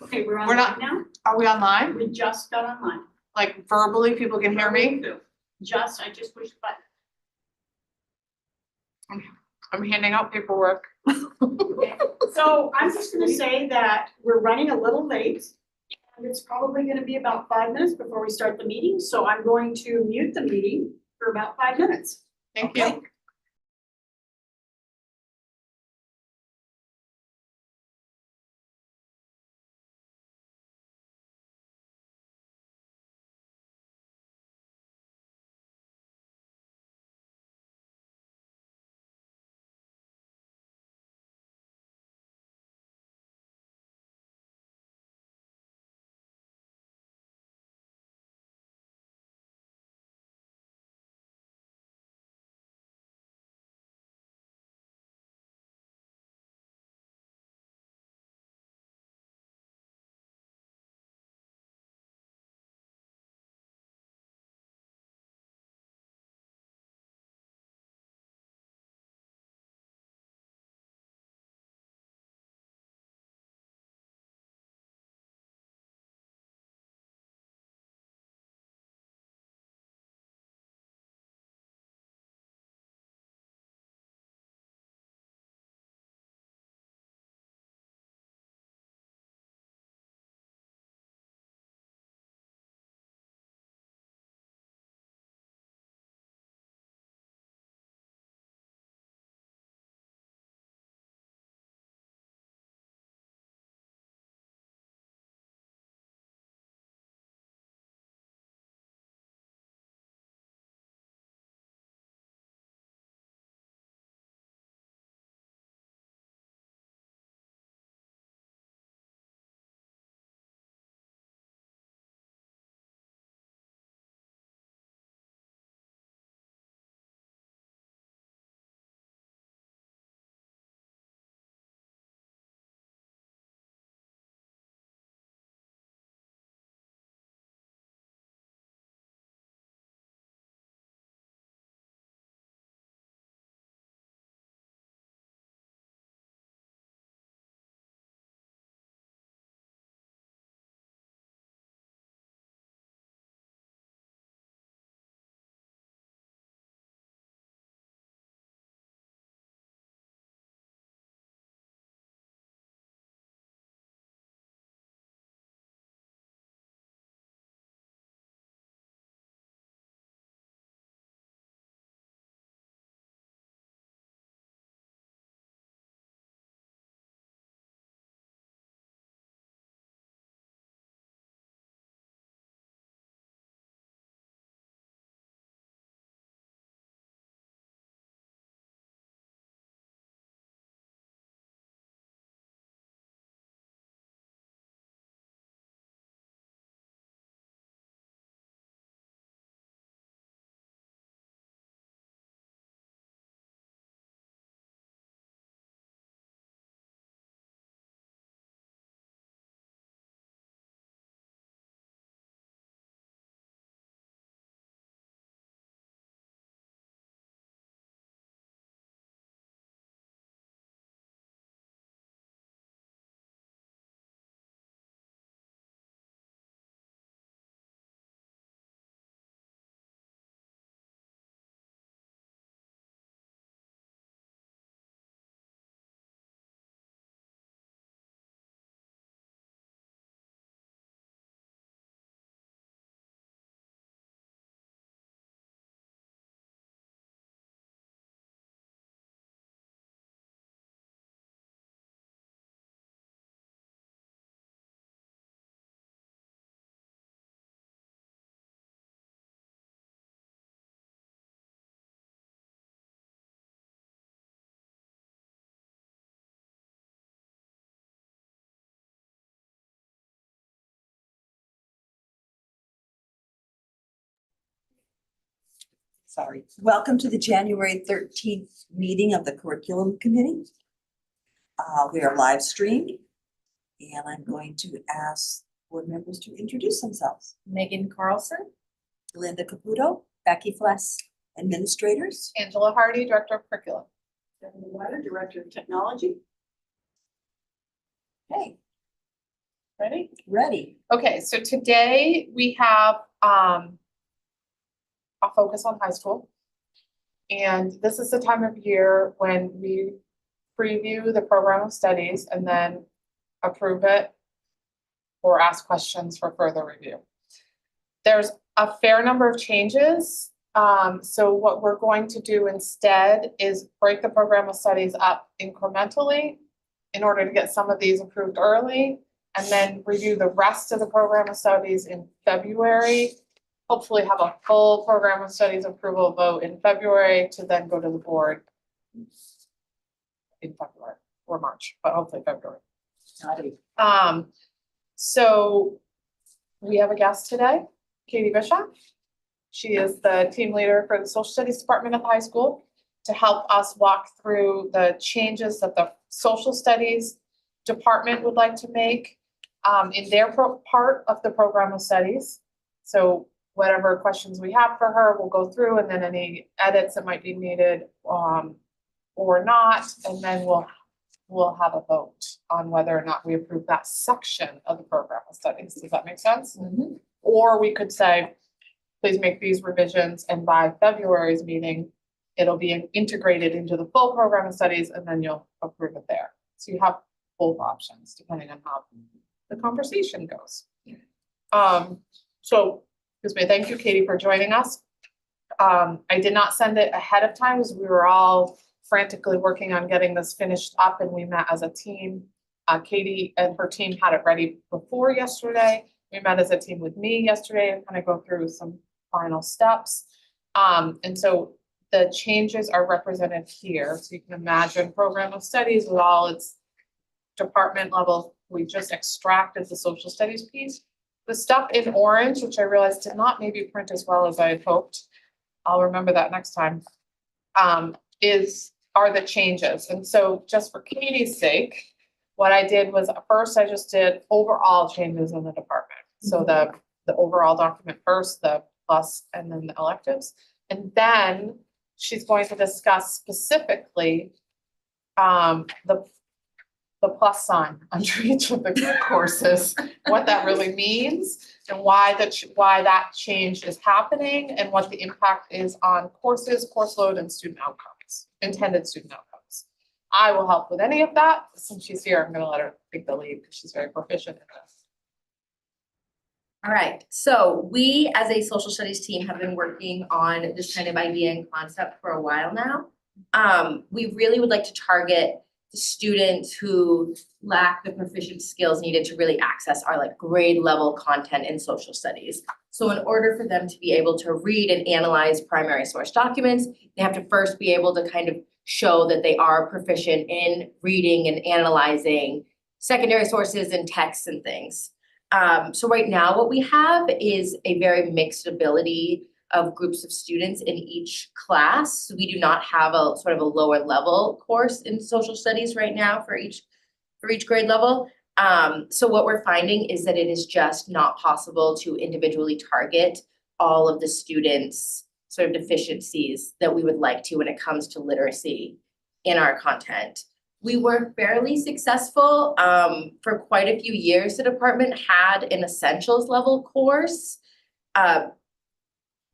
Okay, we're We're not- online now? Are we online? We just got online. Like verbally, people can hear me? I just pushed the button. I'm handing out paperwork. Okay. So I'm just gonna say that we're running a little late. And it's probably gonna be about 5 minutes before we start the meeting, so I'm going to mute the meeting for about 5 minutes. Thank you. Sorry. Welcome to the January 13th meeting of the Curriculum Committee. We are live streamed, and I'm going to ask board members to introduce themselves. Megan Carlson. Linda Caputo, Becky Fless, administrators. Angela Hardy, Director of Curriculum. Stephanie Weiner, Director of Technology. Hey, Ready? Ready? Okay, so today we have a focus on high school. And this is the time of year when we preview the program of studies and then approve it or ask questions for further review. There's a fair number of changes. So what we're going to do instead is break the program of studies up incrementally in order to get some of these approved early, and then review the rest of the program of studies in February. Hopefully have a full program of studies approval vote in February to then go to the board in February or March, but hopefully February. So we have a guest today, Katie Bishop. She is the team leader for the social studies department at the high school, to help us walk through the changes that the social studies department would like to make in their part of the program of studies. So whatever questions we have for her, we'll go through, and then any edits that might be needed or not, and then we'll have a vote on whether or not we approve that section of the program of studies. Does that make sense? Mhm. Or we could say, please make these revisions, and by February's meeting, it'll be integrated into the full program of studies, and then you'll approve it there. So you have both options depending on how the conversation goes. So, excuse me, thank you, Katie, for joining us. I did not send it ahead of time because we were all frantically working on getting this finished up, and we met as a team. Katie and her team had it ready before yesterday. We met as a team with me yesterday and kind of go through some final steps. And so the changes are represented here. So you can imagine program of studies with all its department level. We just extracted the social studies piece. The stuff in orange, which I realized did not maybe print as well as I had hoped, I'll remember that next time, are the changes. And so just for Katie's sake, what I did was first I just did overall changes in the department. So the overall document first, the plus, and then the electives. And then she's going to discuss specifically the plus sign under each of the courses, what that really means, and why that change is happening, and what the impact is on courses, course load, and student outcomes, intended student outcomes. I will help with any of that. Since she's here, I'm going to let her take the lead because she's very proficient in this. All right, so we as a social studies team have been working on this kind of idea and concept for a while now. We really would like to target the students who lack the proficient skills needed to really access our like grade level content in social studies. So in order for them to be able to read and analyze primary source documents, they have to first be able to kind of show that they are proficient in reading and analyzing secondary sources and texts and things. So right now what we have is a very mixed ability of groups of students in each class. So we do not have a sort of a lower level course in social studies right now for each grade level. So what we're finding is that it is just not possible to individually target all of the students' sort of deficiencies that we would like to when it comes to literacy in our content. We were fairly successful. For quite a few years, the department had an essentials level course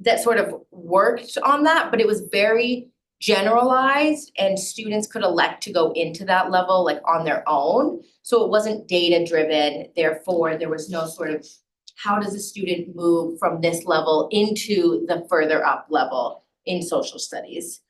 that sort of worked on that, but it was very generalized and students could elect to go into that level like on their own. So it wasn't data driven. Therefore, there was no sort of how does a student move from this level into the further up level in social studies.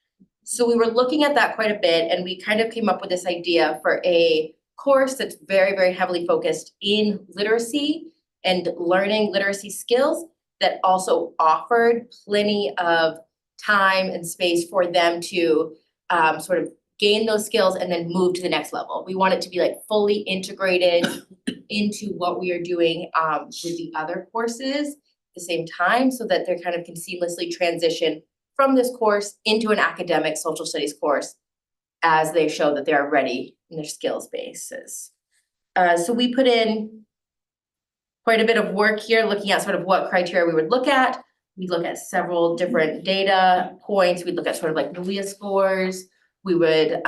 So we were looking at that quite a bit, and we kind of came up with this idea for a course that's very, very heavily focused in literacy and learning literacy skills that also offered plenty of time and space for them to sort of gain those skills and then move to the next level. We want it to be like fully integrated into what we are doing with the other courses at the same time, so that they kind of can seamlessly transition from this course into an academic social studies course as they show that they are ready in their skills bases. So we put in quite a bit of work here looking at sort of what criteria we would look at. We look at several different data points. We'd look at sort of like NUIA scores. We would,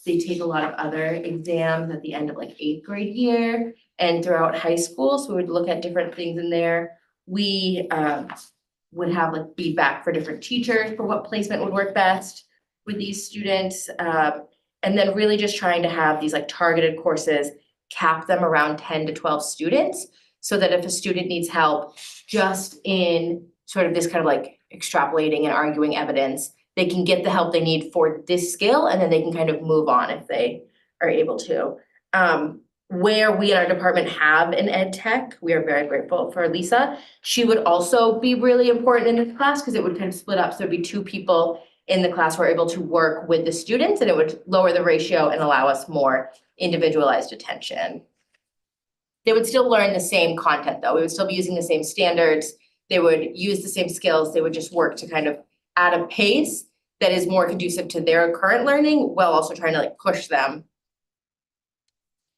they take a lot of other exams at the end of like 8th grade year. and throughout high school, so we would look at different things in there. We would have like feedback for different teachers for what placement would work best with these students. And then really just trying to have these like targeted courses, cap them around 10 to 12 students, so that if a student needs help just in sort of this kind of like extrapolating and arguing evidence, they can get the help they need for this skill, and then they can kind of move on if they are able to. Where we in our department have an ed tech, we are very grateful for Lisa. She would also be really important in this class because it would kind of split up. So there'd be 2 people in the class who are able to work with the students, and it would lower the ratio and allow us more individualized attention. They would still learn the same content though. We would still be using the same standards. They would use the same skills. They would just work to kind of at a pace that is more conducive to their current learning, while also trying to like push them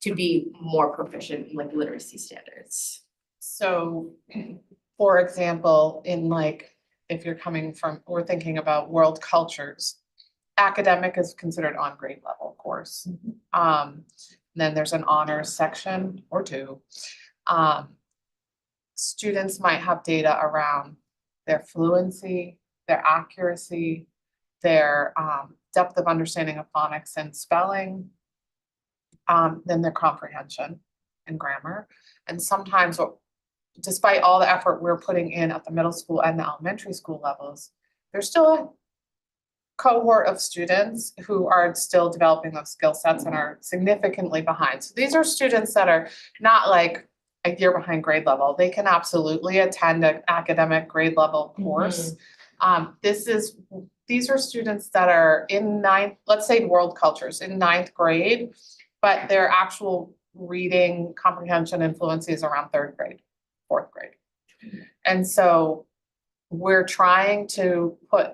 to be more proficient in like literacy standards. So, for example, in like, if you're coming from, we're thinking about world cultures, academic is considered on grade level course. Then there's an honors section or 2. Students might have data around their fluency, their accuracy, their depth of understanding of phonics and spelling, then their comprehension and grammar. And sometimes despite all the effort we're putting in at the middle school and the elementary school levels, there's still a cohort of students who are still developing those skill sets and are significantly behind. So these are students that are not like a year behind grade level. They can absolutely attend an academic grade level course. These are students that are in 9th, let's say world cultures, in 9th grade, but their actual reading comprehension and fluency is around 3rd grade, 4th grade. And so we're trying to put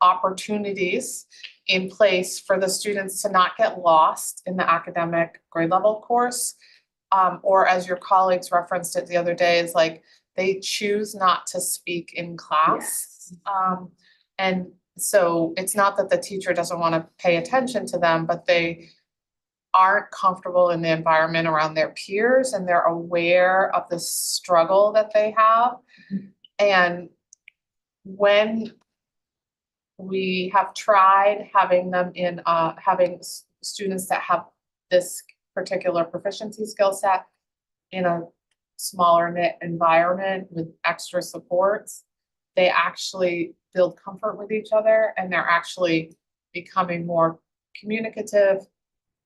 opportunities in place for the students to not get lost in the academic grade level course. Or as your colleagues referenced it the other day, is like they choose not to speak in class. And so it's not that the teacher doesn't want to pay attention to them, but they aren't comfortable in the environment around their peers, and they're aware of the struggle that they have. And when we have tried having them in, having students that have this particular proficiency skill set in a smaller knit environment with extra supports, they actually build comfort with each other, and they're actually becoming more communicative.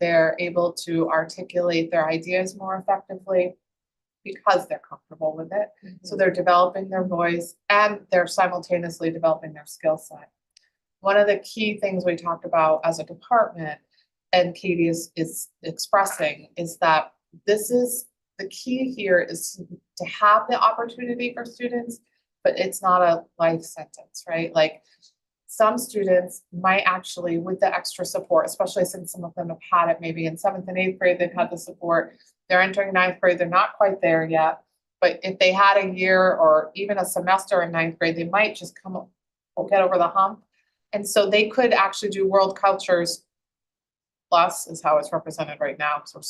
They're able to articulate their ideas more effectively because they're comfortable with it. So they're developing their voice and they're simultaneously developing their skill set. One of the key things we talked about as a department, and Katie is expressing, is that this is the key here is to have the opportunity for students, but it's not a life sentence, right? Like some students might actually, with the extra support, especially since some of them have had it maybe in 7th and 8th grade, they've had the support, they're entering 9th grade, they're not quite there yet. But if they had a year or even a semester in 9th grade, they might just come up or get over the hump. And so they could actually do world cultures plus is how it's represented right now, because we're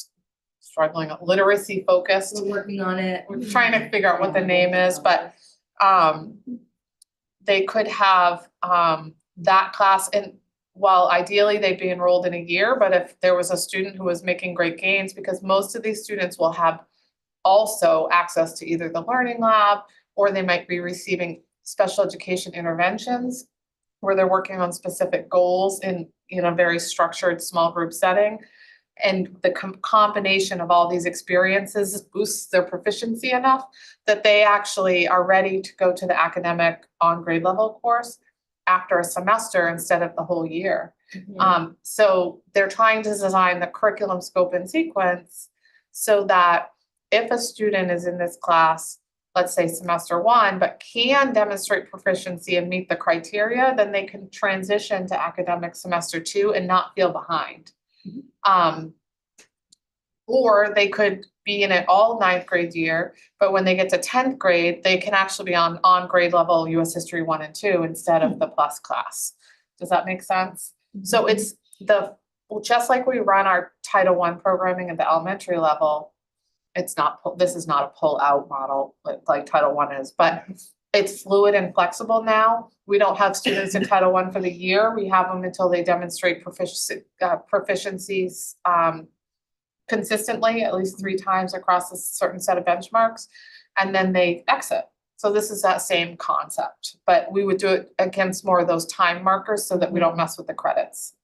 struggling, literacy focused. We're working on it. We're trying to figure out what the name is, but they could have that class, and while ideally they'd be enrolled in a year, but if there was a student who was making great gains, because most of these students will have also access to either the learning lab, or they might be receiving special education interventions where they're working on specific goals in a very structured small group setting. And the combination of all these experiences boosts their proficiency enough that they actually are ready to go to the academic on grade level course after a semester instead of the whole year. So they're trying to design the curriculum scope and sequence so that if a student is in this class, let's say semester 1, but can demonstrate proficiency and meet the criteria, then they can transition to academic semester 2 and not feel behind. Or they could be in it all 9th grade year, but when they get to 10th grade, they can actually be on grade level US History 1 and 2 instead of the plus class. Does that make sense? So it's just like we run our Title I programming at the elementary level, It's not, this is not a pull-out model like Title I is, but it's fluid and flexible now. We don't have students in Title I for the year. We have them until they demonstrate proficiencies consistently, at least 3 times across a certain set of benchmarks, and then they exit. So this is that same concept, but we would do it against more of those time markers so that we don't mess with the credits.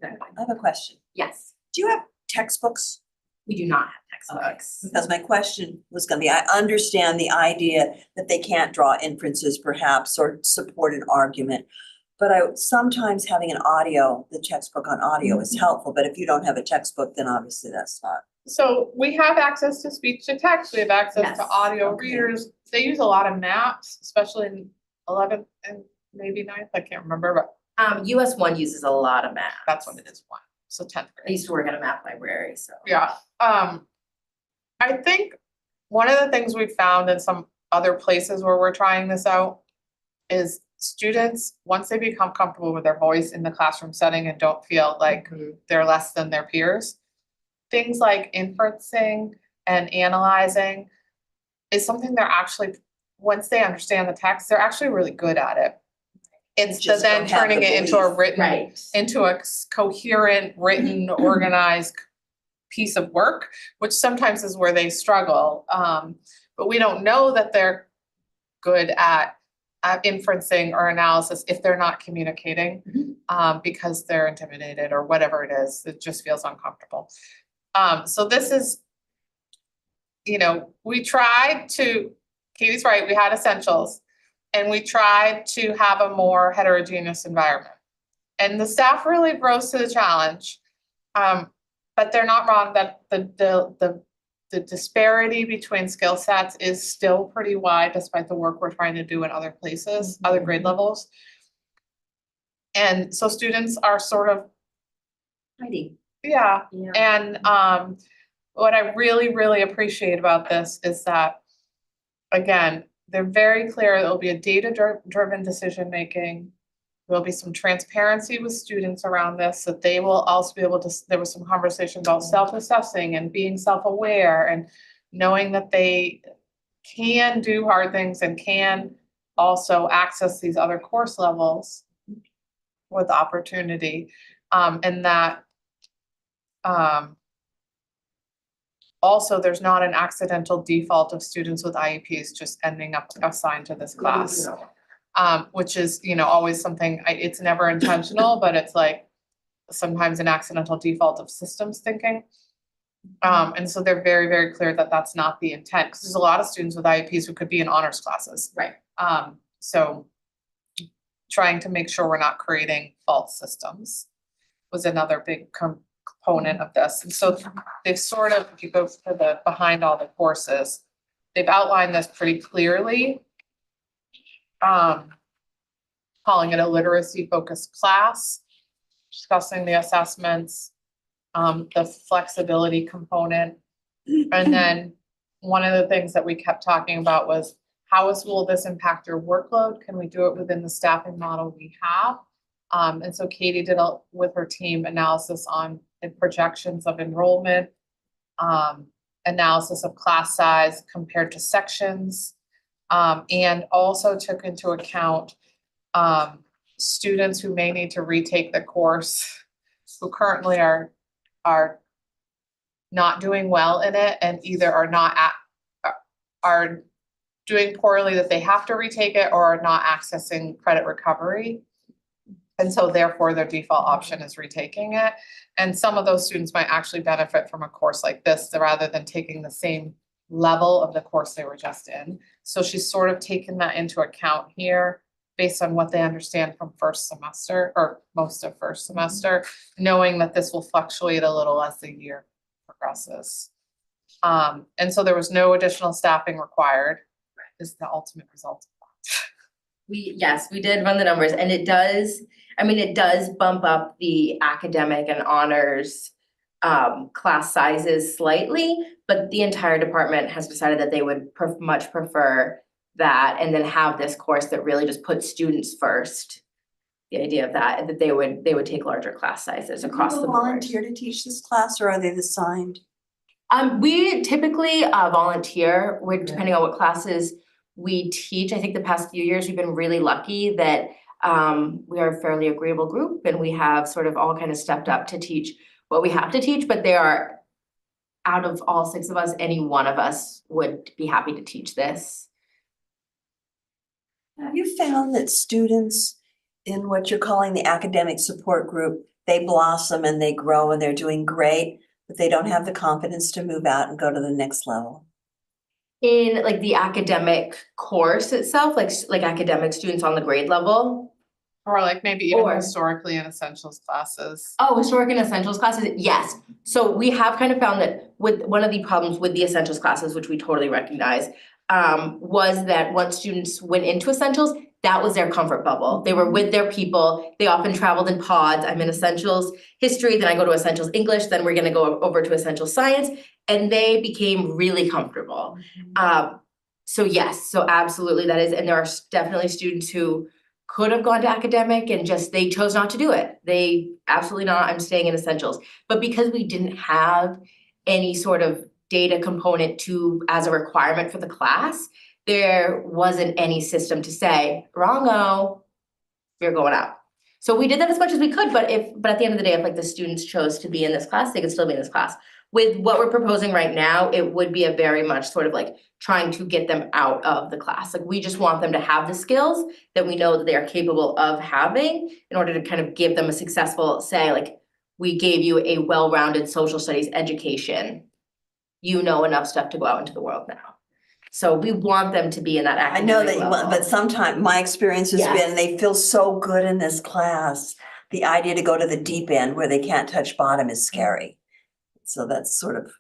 I have a question. Yes, Do you have textbooks? we do not have textbooks. Because my question was gonna be, I understand the idea that they can't draw inferences perhaps or support an argument. But sometimes having an audio, the textbook on audio is helpful, but if you don't have a textbook, then obviously that's not. So we have access to speech to text, we have access to Yes. audio Okay. readers. They use a lot of maps, especially in 11th and maybe 9th, I can't remember, but US one uses a lot of math. that's when it is 1, so 10th I grade. used to work at a math library, so. Yeah, I think one of the things we found in some other places where we're trying this out is students, once they become comfortable with their voice in the classroom setting and don't feel like they're less than their peers, things like inferencing and analyzing is something they're actually, once they understand the text, they're actually really good at it. Instead Just then don't have turning the it into a belief. written, Right. into a coherent, written, organized piece of work, which sometimes is where they struggle. But we don't know that they're good at inferencing or analysis if they're not communicating, because they're intimidated or whatever it is, it just feels uncomfortable. So this is, we tried to, Katie's right, we had essentials, and we tried to have a more heterogeneous environment. And the staff really rose to the challenge. But they're not wrong that the disparity between skill sets is still pretty wide despite the work we're trying to do in other places, other grade levels. And so students are sort of, Heidi. yeah, Yeah. and what I really, really appreciate about this is that, again, they're very clear there'll be a data-driven decision-making. There'll be some transparency with students around this, that they will also be able to, there was some conversation about self-assessing and being self-aware and knowing that they can do hard things and can also access these other course levels with opportunity. And that also there's not an accidental default of students with IEPs just ending up assigned to this class. Which is, always something, it's never intentional, but it's like sometimes an accidental default of systems thinking. And so they're very, very clear that that's not the intent, because there's a lot of students with IEPs who could be in honors classes. Right. So trying to make sure we're not creating false systems was another big component of this. And so they've sort of, if you go to the behind all the courses, they've outlined this pretty clearly. Calling it a literacy focused class, discussing the assessments, the flexibility component. And then one of the things that we kept talking about was how will this impact your workload? Can we do it within the staffing model we have? And so Katie did with her team analysis on the projections of enrollment, analysis of class size compared to sections. And also took into account students who may need to retake the course, who currently are not doing well in it and either are doing poorly that they have to retake it or are not accessing credit recovery. And so therefore their default option is retaking it. And some of those students might actually benefit from a course like this rather than taking the same level of the course they were just in. So she's sort of taken that into account here based on what they understand from first semester or most of first semester, knowing that this will fluctuate a little as the year progresses. And so there was no additional staffing required is the ultimate result of that. We did run the numbers, and it does bump up the academic and honors class sizes slightly, but the entire department has decided that they would much prefer that and then have this course that really just puts students first. The idea of that they would take larger class sizes across the board. Volunteer to teach this class, or are they assigned? We typically volunteer, depending on what classes we teach. I think the past few years, we've been really lucky that we are a fairly agreeable group and we have sort of all kind of stepped up to teach what we have to teach, but there are, out of all 6 of us, any one of us would be happy to teach this. Have you found that students in what you're calling the academic support group, they blossom and they grow and they're doing great, but they don't have the confidence to move out and go to the next level? In like the academic course itself, like academic students on the grade level. Or like maybe even Or- historically in essentials classes. Oh, historic and essentials classes, yes. So we have kind of found that with one of the problems with the essentials classes, which we totally recognize, was that once students went into essentials, that was their comfort bubble. They were with their people, they often traveled in pods. I'm in essentials history, then I go to essentials English, then we're gonna go over to essentials science, and they became really comfortable. So yes, so absolutely that is, and there are definitely students who could have gone to academic and just, they chose not to do it. They absolutely not, I'm staying in essentials. But because we didn't have any sort of data component as a requirement for the class, there wasn't any system to say, wrong-o, you're going out. So we did that as much as we could, but at the end of the day, if like the students chose to be in this class, they could still be in this class. With what we're proposing right now, it would be a very much sort of like trying to get them out of the class. Like we just want them to have the skills that we know that they are capable of having in order to kind of give them a successful, say, like, we gave you a well-rounded social studies education. You know enough stuff to go out into the world now. So we want them to be in that I know academic that you want, level. but sometimes my experience has Yes. been, they feel so good in this class. The idea to go to the deep end where they can't touch bottom is scary. So that's sort of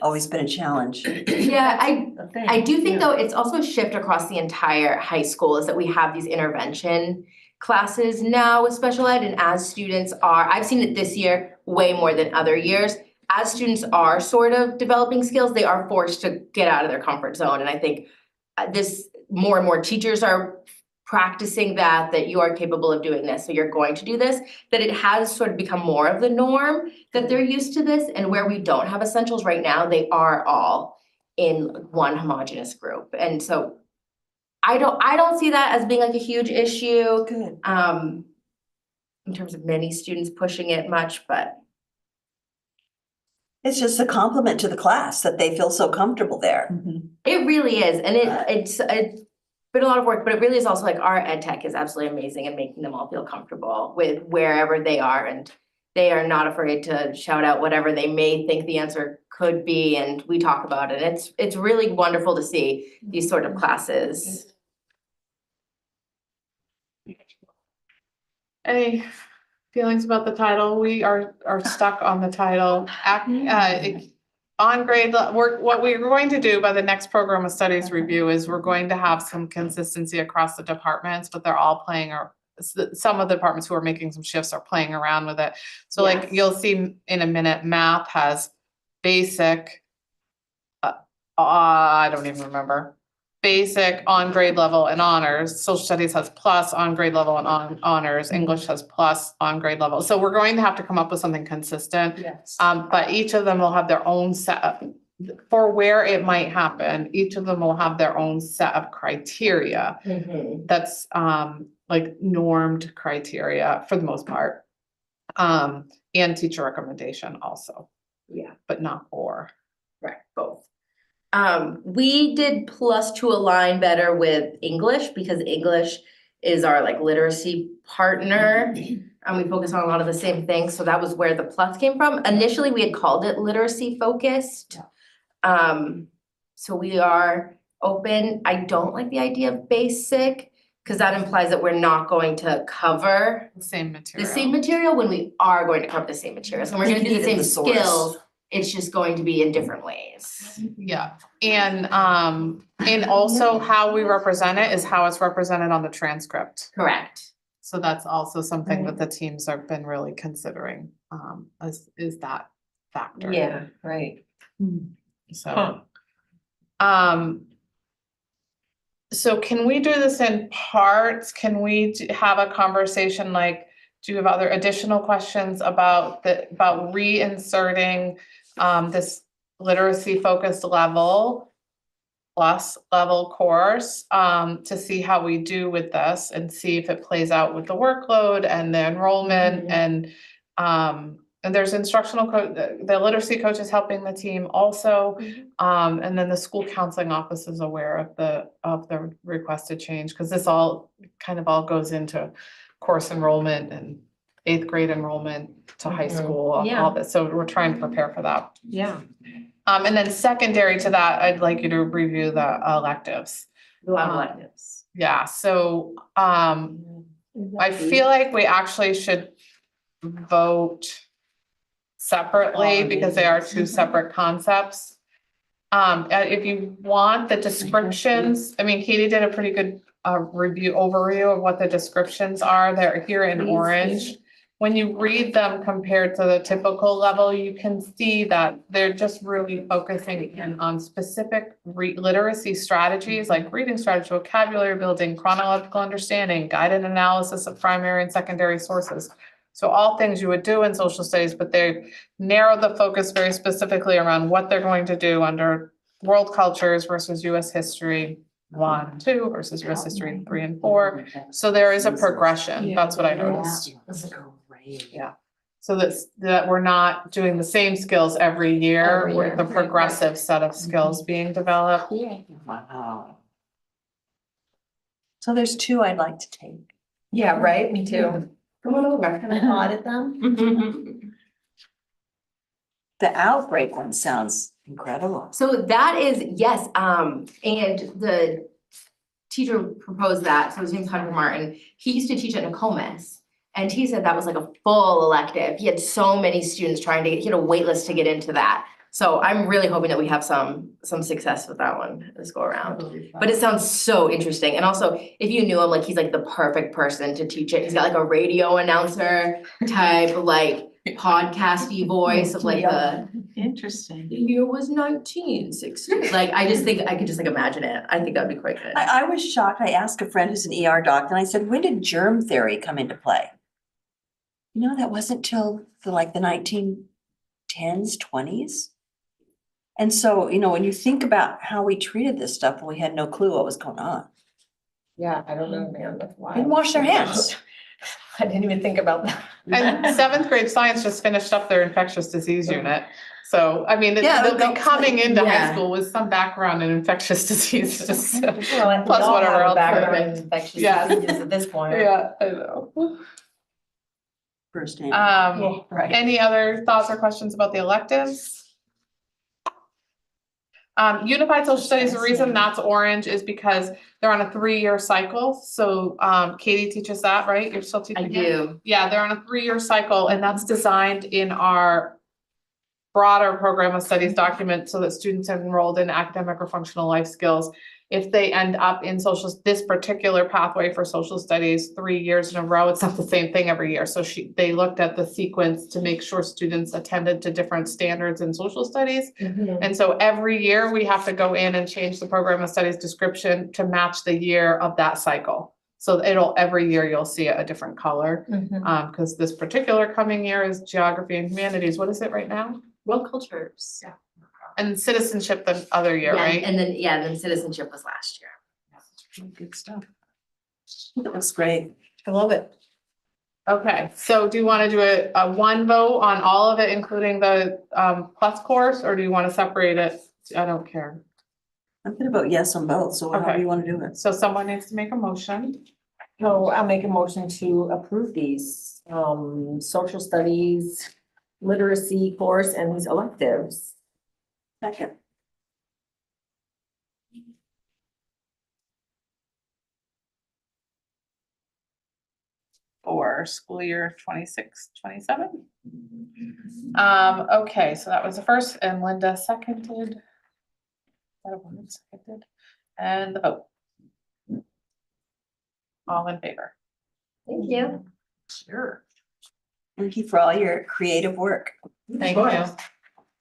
always been a challenge. Yeah, I do think though, it's also a shift across the entire high school is that we have these intervention classes now with special ed, and as students are, I've seen it this year way more than other years. As students are sort of developing skills, they are forced to get out of their comfort zone, and I think this, more and more teachers are practicing that you are capable of doing this, so you're going to do this, that it has sort of become more of the norm, that they're used to this, and where we don't have essentials right now, they are all in one homogeneous group, and so I don't see that as being like a huge issue, Good. in terms of many students pushing it much, but It's just a compliment to the class that they feel so comfortable there. it really is, and it's been a lot of work, but it really is also like our ed tech is absolutely amazing and making them all feel comfortable with wherever they are, and they are not afraid to shout out whatever they may think the answer could be, and we talk about it. It's really wonderful to see these sort of classes. Any feelings about the title? We are stuck on the title. On grade, what we're going to do by the next program of studies review is we're going to have some consistency across the departments, but they're all playing, or some of the departments who are making some shifts are playing around with it. So like Yes. you'll see in a minute, math has basic, I don't even remember. Basic, on grade level, and honors. Social studies has plus on grade level and honors. English has plus on grade level. So we're going to have to come up with something consistent. Yes. But each of them will have their own set for where it might happen. Each of them will have their own set of criteria. That's like normed criteria for the most part. And teacher recommendation also. Yeah. But not or. Right, both. We did plus to align better with English because English is our like literacy partner. And we focus on a lot of the same things, so that was where the plus came from. Initially, we had called it literacy focused. So we are open. I don't like the idea of basic, because that implies that we're not going to cover The same the material. same material when we are going to cover the same materials. And we're gonna do the Needed same the source. skills, it's just going to be in different ways. Yeah, and also how we represent it is how it's represented on the transcript. Correct. So that's also something that the teams have been really considering, is that factor. Right. So. So can we do this in parts? Can we have a conversation like, do you have other additional questions about reinserting this literacy focused level plus level course, to see how we do with this and see if it plays out with the workload and the enrollment and there's instructional the literacy coach is helping the team also. And then the school counseling office is aware of the requested change, because this all goes into course enrollment and 8th grade enrollment to high school, all this. So we're trying to prepare for that. Yeah. And then secondary to that, I'd like you to review the electives. Electives. Yeah, so I feel like we actually should vote separately because they are two separate concepts. If you want the descriptions, I mean, Katie did a pretty good overview of what the descriptions are. They're here in orange. When you read them compared to the typical level, you can see that they're just really focusing in on specific literacy strategies like reading strategy, vocabulary building, chronological understanding, guided analysis of primary and secondary sources. So all things you would do in social studies, but they narrowed the focus very specifically around what they're going to do under world cultures versus US history 1, 2 versus US history 3 and 4. So there is a progression. That's what I noticed. Yeah. So that we're not doing the same skills every year with a progressive set of skills being developed. Wow. So there's 2 I'd like to take. Yeah, right, me too. Come on over. Can I audit them? The outbreak one sounds incredible. So that is, yes, and the teacher proposed that, so his name's Hunter Martin. He used to teach at Nokomis, and he said that was like a full elective. He had so many students he had a wait list to get into that. So I'm really hoping that we have some success with that one this go around. But it sounds so interesting. And also, if you knew him, like he's like the perfect person to teach it. He's got like a radio announcer type, like podcasty voice of like Interesting. the year was 1960. Like I could just like imagine it. I think that'd be quite good. I was shocked. I asked a friend who's an ER doctor and I said, when did germ theory come into play? You know, that wasn't till the 1910s, 20s. And so, you know, when you think about how we treated this stuff, we had no clue what was going on. Yeah, I don't know, man. That's wild. Didn't wash their hands. I didn't even think about that. And 7th grade science just finished up their infectious disease unit. So, I mean, they'll be coming into high school with some background in infectious disease, just plus whatever else. Background infectious Yeah. diseases at this point. Yeah, I know. First name. Right. Any other thoughts or questions about the electives? Unified social studies, the reason that's orange is because they're on a 3-year cycle. So Katie teaches that, right? You're still teaching I it? do. Yeah, they're on a 3-year cycle, and that's designed in our broader program of studies document so that students enrolled in academic or functional life skills, if they end up in this particular pathway for social studies 3 years in a row, it's not the same thing every year. So they looked at the sequence to make sure students attended to different standards in social studies. And so every year we have to go in and change the program of studies description to match the year of that cycle. So every year you'll see a different color, because this particular coming year is geography and humanities. What is it right now? World cultures. Yeah. And citizenship the other year, Yeah, right? and then citizenship was last year. Good stuff. That looks great. I love it. Okay, so do you want to do a one vote on all of it, including the plus course, or do you want to separate it? I don't care. I'm gonna vote yes on both, so however Okay. you want to do it. So someone needs to make a motion. So I'll make a motion to approve these social studies, literacy course and these electives. Second. For school year 26-27. Okay, so that was the first, and Linda seconded. That one seconded, and the vote. All in favor? Thank you. Sure. Thank you for all your creative work. Thank you.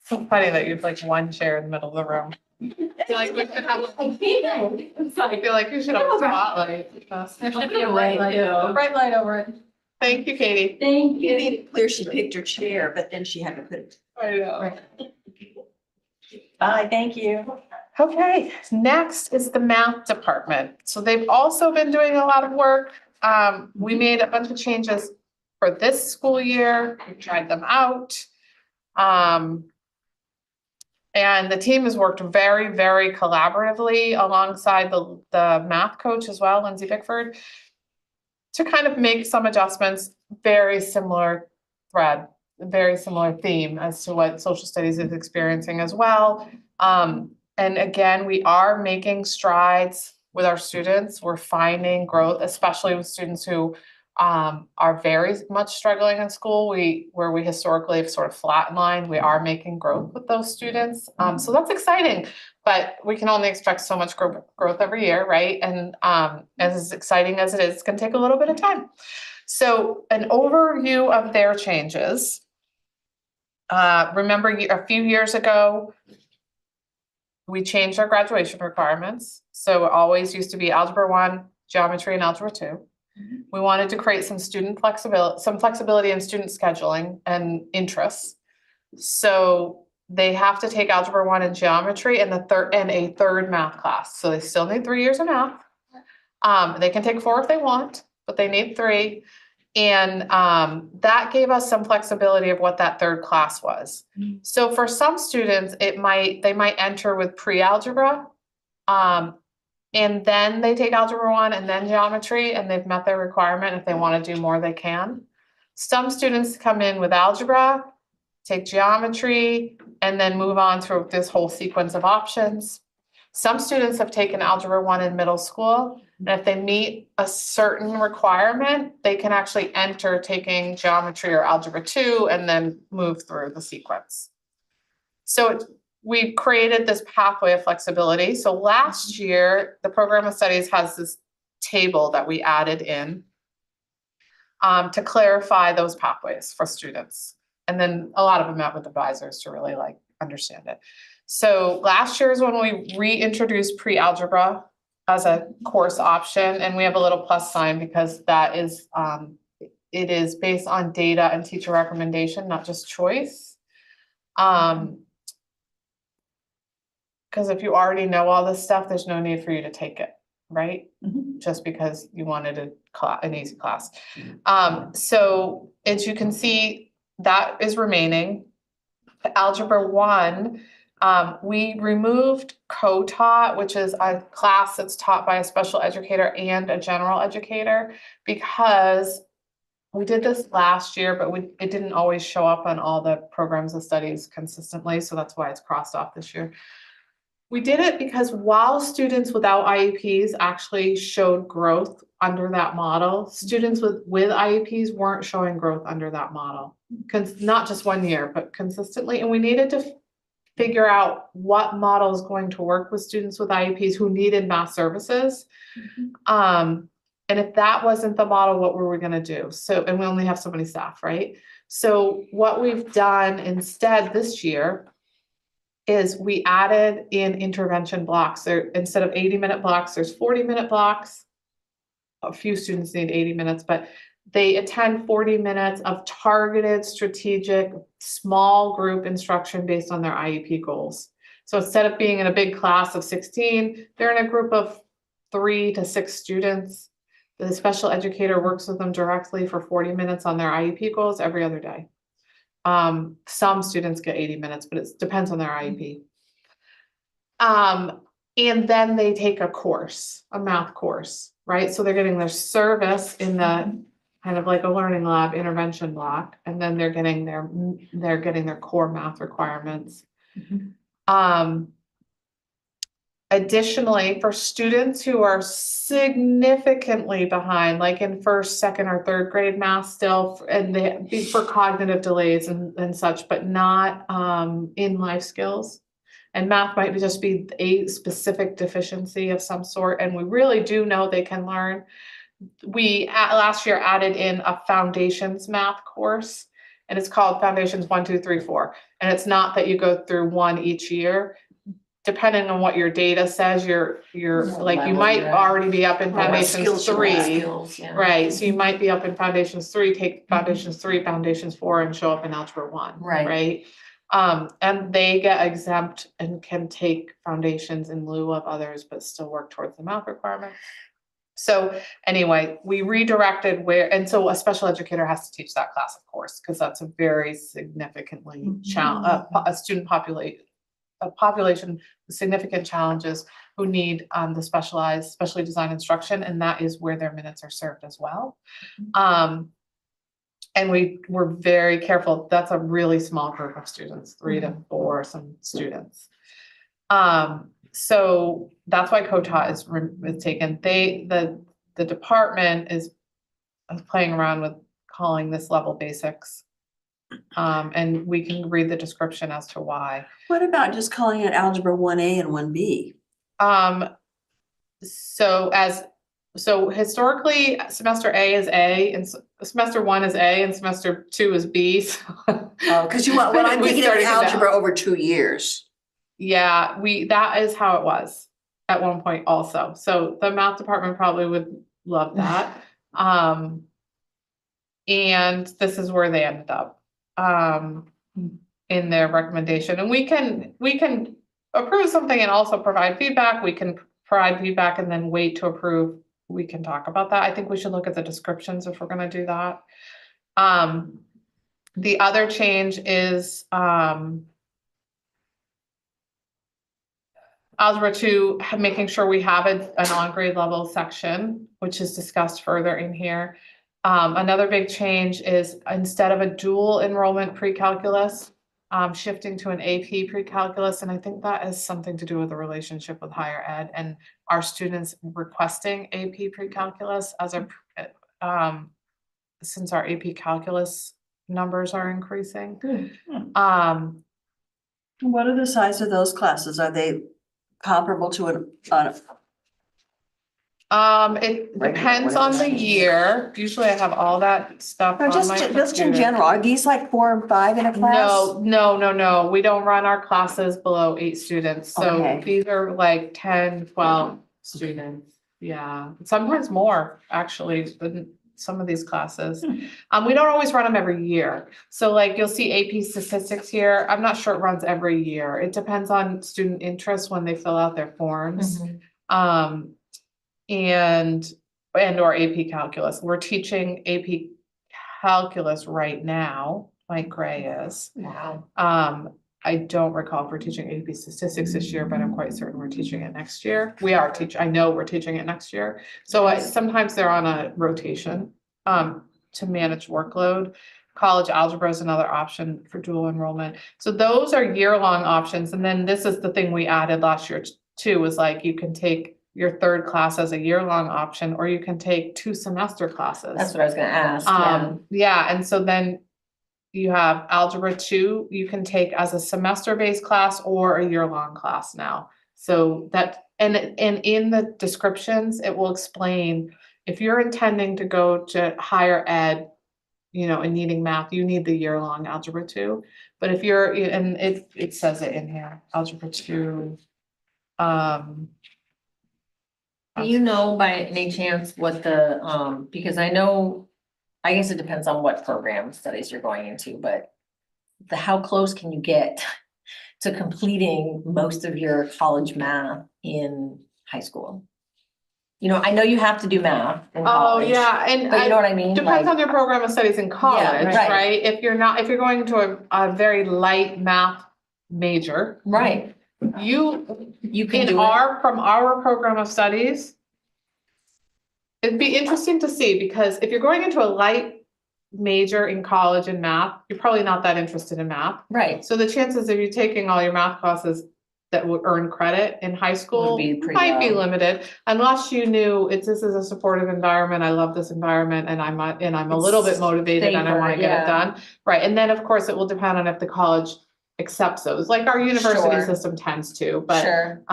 So funny that you've like one chair in the middle of the room. I feel like we should have, I feel like you should have a spotlight. There should be a bright light. A bright light over it. Thank you, Katie. Thank You made it clear she picked her chair, but then she had to put it. I know. Bye, thank you. Okay, next is the math department. So they've also been doing a lot of work. We made a bunch of changes for this school year. We tried them out. And the team has worked very, very collaboratively alongside the math coach as well, Lindsay Bickford, to kind of make some adjustments, very similar thread, very similar theme as to what social studies is experiencing as well. And again, we are making strides with our students. We're finding growth, especially with students who are very much struggling in school. Where we historically have sort of flatlined, we are making growth with those students. So that's exciting, but we can only expect so much growth every year, right? And as exciting as it is, it's gonna take a little bit of time. So an overview of their changes. Remember a few years ago, we changed our graduation requirements. So it always used to be Algebra 1, Geometry, and Algebra 2. We wanted to create some flexibility in student scheduling and interests. So they have to take Algebra 1 and Geometry and a third math class. So they still need 3 years of math. They can take 4 if they want, but they need 3. And that gave us some flexibility of what that third class was. So for some students, they might enter with pre-algebra, and then they take Algebra 1 and then Geometry, and they've met their requirement. If they want to do more, they can. Some students come in with algebra, take Geometry, and then move on through this whole sequence of options. Some students have taken Algebra 1 in middle school, and if they meet a certain requirement, they can actually enter taking Geometry or Algebra 2 and then move through the sequence. So we've created this pathway of flexibility. So last year, the program of studies has this table that we added in to clarify those pathways for students. And then a lot of them met with advisors to really understand it. So last year is when we reintroduced pre-algebra as a course option, and we have a little plus sign because that is, it is based on data and teacher recommendation, not just choice. Because if you already know all this stuff, there's no need for you to take it, right? Just because you wanted an easy class. So as you can see, that is remaining. Algebra 1, we removed co-taught, which is a class that's taught by a special educator and a general educator, because we did this last year, but it didn't always show up on all the programs of studies consistently, so that's why it's crossed off this year. We did it because while students without IEPs actually showed growth under that model, students with IEPs weren't showing growth under that model. Not just 1 year, but consistently. And we needed to figure out what model is going to work with students with IEPs who needed math services. And if that wasn't the model, what were we going to do? So, and we only have so many staff, right? So what we've done instead this year is we added in intervention blocks. There, instead of 80-minute blocks, there's 40-minute blocks. A few students need 80 minutes, but they attend 40 minutes of targeted, strategic, small group instruction based on their IEP goals. So instead of being in a big class of 16, they're in a group of 3 to 6 students. The special educator works with them directly for 40 minutes on their IEP goals every other day. Some students get 80 minutes, but it depends on their IEP. And then they take a course, a math course, right? So they're getting their service in the kind of like a learning lab intervention block, and then they're getting their core math requirements. Additionally, for students who are significantly behind, like in first, second, or third grade math still, and for cognitive delays and such, but not in life skills. And math might just be a specific deficiency of some sort, and we really do know they can learn. We last year added in a foundations math course, and it's called Foundations 1, 2, 3, 4. And it's not that you go through one each year. Depending on what your data says, you're like, you might already be up in Foundations 3, right? So you might be up in Foundations 3, take Foundations 3, Foundations 4, and show up in Algebra 1, right? And they get exempt and can take foundations in lieu of others, but still work towards the math requirement. So anyway, we redirected where, and so a special educator has to teach that class, of course, because that's a very significantly a student population with significant challenges who need the specialized, specially designed instruction, and that is where their minutes are served as well. And we were very careful. That's a really small group of students, 3 to 4 some students. So that's why COTAA is taken. The department is playing around with calling this level basics. And we can read the description as to why. What about just calling it Algebra 1A and 1B? So historically, semester A is A and semester 1 is A and semester 2 is B. So Oh, because you want, well, I'm We thinking of started it out. algebra over 2 years. Yeah, that is how it was at one point also. So the math department probably would love that. And this is where they ended up in their recommendation. And we can approve something and also provide feedback. We can provide feedback and then wait to approve. We can talk about that. I think we should look at the descriptions if we're going to do that. The other change is Algebra 2, making sure we have an on-grade level section, which is discussed further in here. Another big change is instead of a dual enrollment pre-calculus, shifting to an AP pre-calculus. And I think that has something to do with the relationship with higher ed and our students requesting AP pre-calculus as a, since our AP calculus numbers are increasing. What are the size of those classes? Are they comparable to It depends on the year. Usually I have all that stuff or on just my in computer. general? Are these like 4 and 5 in a class? No. We don't run our classes below 8 students. So Okay. these are like 10, 12 students. Yeah, sometimes more actually than some of these classes. We don't always run them every year. So like you'll see AP statistics here. I'm not sure it runs every year. It depends on student interest when they fill out their forms. And or AP calculus. We're teaching AP calculus right now, like Gray is. Wow. I don't recall if we're teaching AP statistics this year, but I'm quite certain we're teaching it next year. I know we're teaching it next year. So sometimes they're on a rotation to manage workload. College algebra is another option for dual enrollment. So those are year-long options. And then this is the thing we added last year too, was like you can take your 3rd class as a year-long option, or you can take 2 semester classes. That's what I was gonna ask, Yeah, and so then you have Algebra 2, you can take as a semester-based class or a year-long class now. So that, and in the descriptions, it will explain if you're intending to go to higher ed, and needing math, you need the year-long Algebra 2. But if you're, and it says it in here, Algebra 2. Do you know by any chance what the, because I guess it depends on what program studies you're going into, but how close can you get to completing most of your college math in high school? I know you have to do math in college. Oh, yeah, and But you know what I mean? depends Like, on your program of studies in college, right. right? If you're going into a very light math major. right, You can do it. from our program of studies, it'd be interesting to see, because if you're going into a light major in college in math, you're probably not that interested in math. Right, So the chances of you taking all your math classes that will earn credit in high school Would be pretty might be low. limited, unless you knew this is a supportive environment. I love this environment and I'm a little bit It's motivated and I want to safer, get yeah. it done. Right. And then of course it will depend on if the college accepts those, like our university Sure. system tends to, but sure,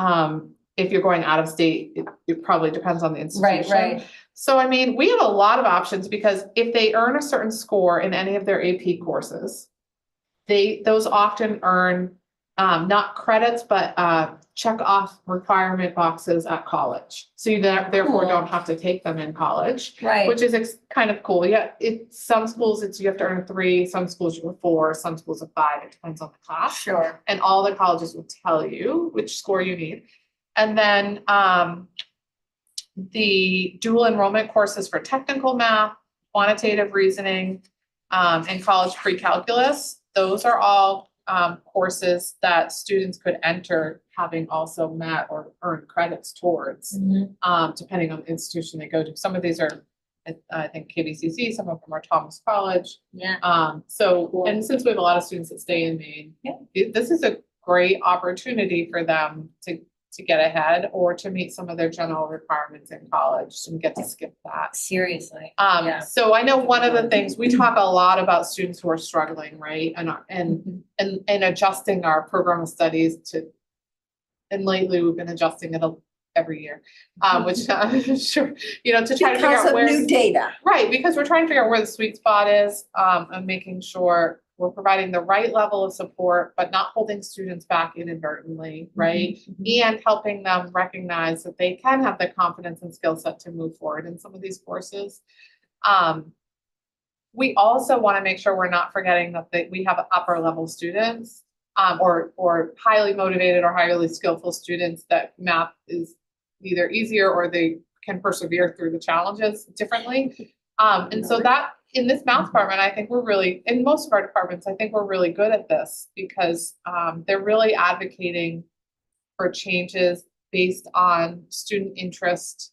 if you're going out of state, it probably depends on the institution. right. So I mean, we have a lot of options, because if they earn a certain score in any of their AP courses, those often earn not credits, but check off requirement boxes at college. So you therefore Cool. don't have to take them in college, Right. which is kind of cool. Yeah, some schools you have to earn 3, some schools you have 4, some schools have 5. It depends on the class. Sure. And all the colleges will tell you which score you need. And then the dual enrollment courses for technical math, quantitative reasoning, and college pre-calculus. Those are all courses that students could enter having also met or earned credits towards, depending on the institution they go to. Some of these are, I think, KVCC, some of them are Thomas College. Yeah. And since we have a lot of students that stay in Maine, this is a great opportunity for them to get ahead or to meet some of their general requirements in college and get to skip that. Seriously. Yeah. So I know one of the things, we talk a lot about students who are struggling, right? And adjusting our program of studies and lately we've been adjusting it every year, which I'm sure, to try to figure Because out of where. new data. Right, because we're trying to figure out where the sweet spot is, and making sure we're providing the right level of support, but not holding students back inadvertently, right? And helping them recognize that they can have the confidence and skill set to move forward in some of these courses. We also want to make sure we're not forgetting that we have upper level students, or highly motivated or highly skillful students that math is either easier or they can persevere through the challenges differently. And so that in this math department, I think in most of our departments, I think we're really good at this because they're really advocating for changes based on student interest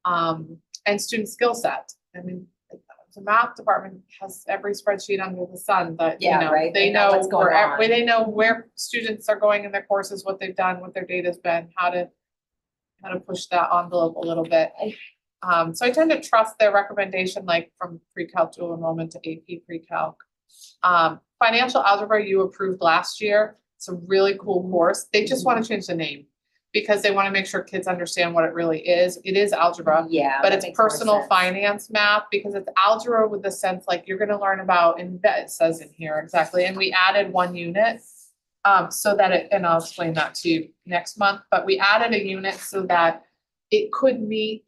and student skill set. I mean, the math department has every spreadsheet under the sun that, Right. they know what's going on. they know where students are going in their courses, what they've done, what their data's been, how to push that envelope a little bit. So I tend to trust their recommendation, like from pre-calc dual enrollment to AP pre-calc. Financial algebra you approved last year. It's a really cool course. They just want to change the name because they want to make sure kids understand what it really is. It is algebra, Yeah. but that it's makes more personal sense. finance math because it's algebra with the sense like you're going to learn about, and it says in here exactly. And we added 1 unit. So that and I'll explain that to you next month, but we added a unit so that it could meet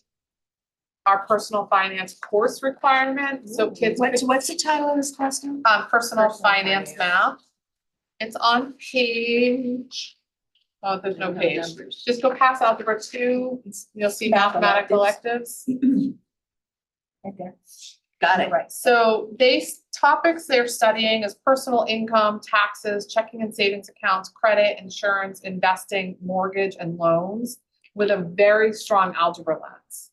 our personal finance course requirement, so kids. What's the title of this class now? Personal finance math. It's on page, there's no page, just go past algebra 2, you'll see mathematical electives. Okay. Got it. Right. So topics they're studying is personal income, taxes, checking and savings accounts, credit, insurance, investing, mortgage, and loans with a very strong algebra lens.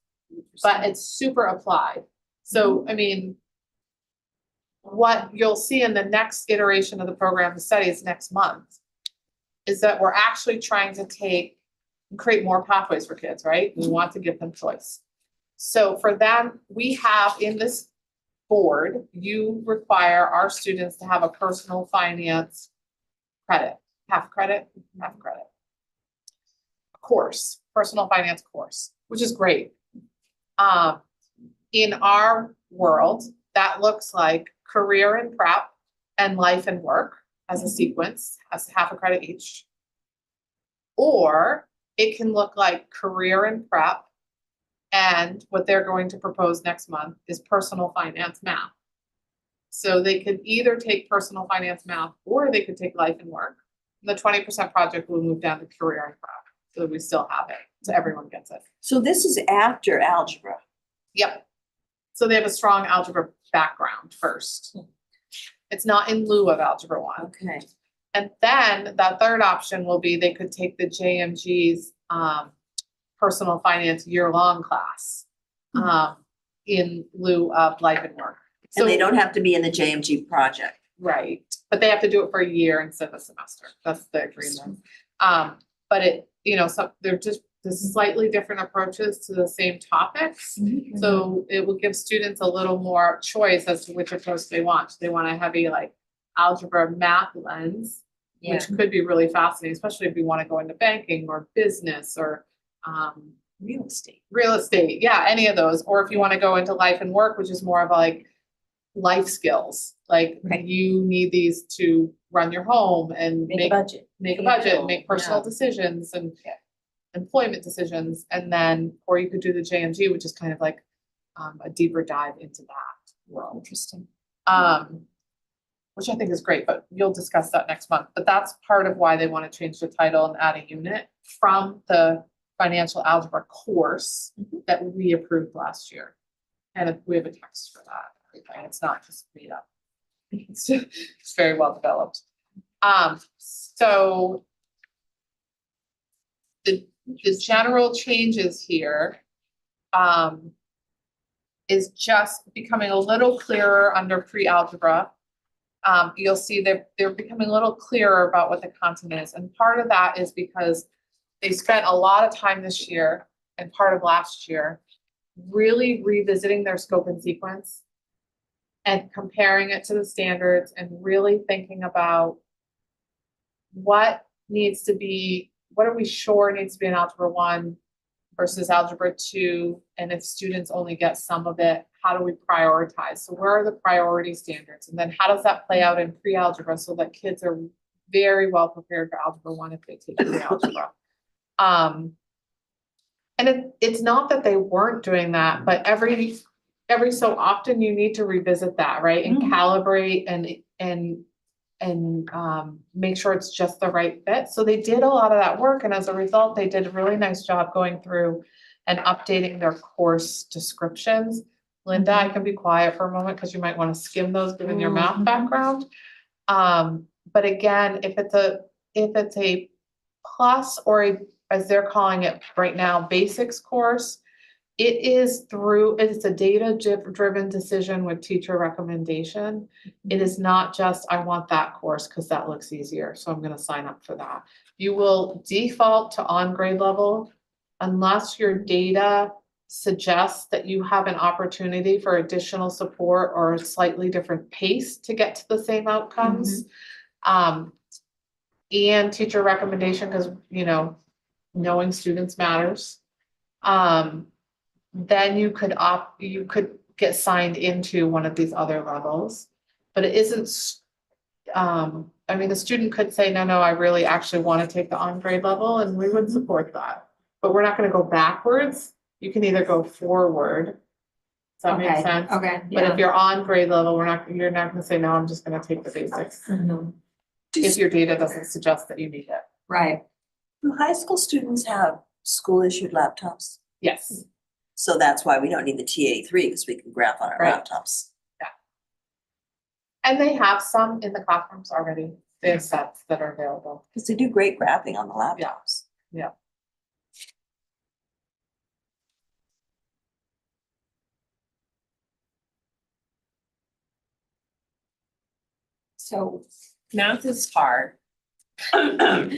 But it's super applied. So, I mean, what you'll see in the next iteration of the program of studies next month is that we're actually trying to create more pathways for kids, right? We want to give them choice. So for them, we have in this board, you require our students to have a personal finance credit, half credit course, personal finance course, which is great. In our world, that looks like career and prep and life and work as a sequence, as half a credit each. Or it can look like career and prep, and what they're going to propose next month is personal finance math. So they could either take personal finance math or they could take life and work. The 20% project will move down to career and prep, so we still have it, so everyone gets it. So this is after algebra. Yep. So they have a strong algebra background first. It's not in lieu of algebra 1. Okay. And then the third option will be they could take the JMG's personal finance year-long class in lieu of life and work. So And they don't have to be in the JMG project. right, but they have to do it for a year instead of a semester. That's the agreement. But so they're just the slightly different approaches to the same topics. So it will give students a little more choice as to which approach they want. Do they want a heavy like algebra math lens, Yeah. which could be really fascinating, especially if you want to go into banking or business or Real estate. real estate. Yeah, any of those. Or if you want to go into life and work, which is more of like life skills. Like Right. you need these to run your home and Make a budget. make a budget, Handle, make personal yeah. decisions and Yeah. employment decisions, and then, or you could do the JMG, which is kind of like a deeper dive into that world. Interesting. Which I think is great, but you'll discuss that next month. But that's part of why they want to change the title and add a unit from the financial algebra course that we approved last year. And we have a text for that, and it's not just made up. It's very well developed. So the general changes here is just becoming a little clearer under pre-algebra. You'll see that they're becoming a little clearer about what the content is, and part of that is because they spent a lot of time this year and part of last year really revisiting their scope and sequence and comparing it to the standards and really thinking about what are we sure needs to be in Algebra 1 versus Algebra 2, and if students only get some of it, how do we prioritize? So where are the priority standards? And then how does that play out in pre-algebra so that kids are very well prepared for Algebra 1 if they take pre-algebra? And it's not that they weren't doing that, but every so often you need to revisit that, right? And calibrate and make sure it's just the right fit. So they did a lot of that work, and as a result, they did a really nice job going through and updating their course descriptions. Linda, I can be quiet for a moment because you might want to skim those given your math background. But again, if it's a plus or a, as they're calling it right now, basics course, it's a data-driven decision with teacher recommendation. It is not just, I want that course because that looks easier, so I'm going to sign up for that. You will default to on grade level unless your data suggests that you have an opportunity for additional support or a slightly different pace to get to the same outcomes. And teacher recommendation, because, knowing students matters. Then you could get signed into one of these other levels, but it isn't, the student could say, no, I really actually want to take the on grade level, and we would support that, but we're not going to go backwards. You can either go forward. Does that make sense? Okay. But if you're on grade level, you're not going to say, no, I'm just going to take the basics. If your data doesn't suggest that you need it. Right. Do high school students have school issued laptops? Yes. So that's why we don't need the TA3 because we can graph on our Right. laptops. And they have some in the classrooms already. They have sets that are available. Because they do great graphing on the laptops. Yeah. So math is hard. I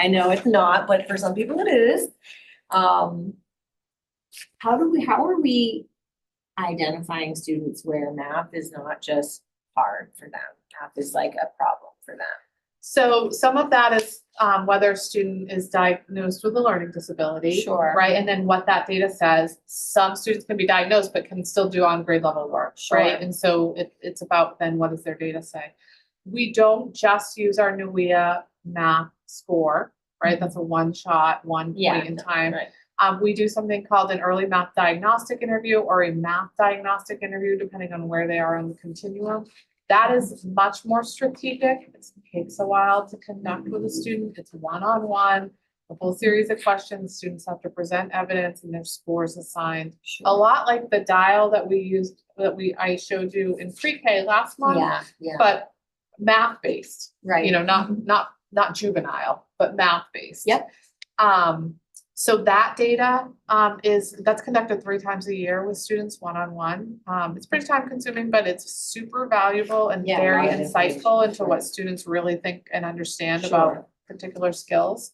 know it's not, but for some people it is. How are we identifying students where math is not just hard for them? Math is like a problem for them. So some of that is whether a student is diagnosed with a learning disability. Sure. Right, and then what that data says. Some students can be diagnosed but can still do on grade level work, Sure. right? And so it's about then what does their data say? We don't just use our NUIA math score, right? That's a one-shot, one point in time. Right. We do something called an early math diagnostic interview or a math diagnostic interview, depending on where they are on the continuum. That is much more strategic. It takes a while to connect with a student. It's one-on-one, a full series of questions. Students have to present evidence and their scores assigned. Sure. A lot like the dial that I showed you in pre-K last month, Yeah. but math-based. Right. Not juvenile, but math-based. Yep. So that data that's conducted 3 times a year with students one-on-one. It's pretty time consuming, but it's super valuable and Yeah, a very lot of insightful information, into sure. what students really think and understand Sure. about particular skills.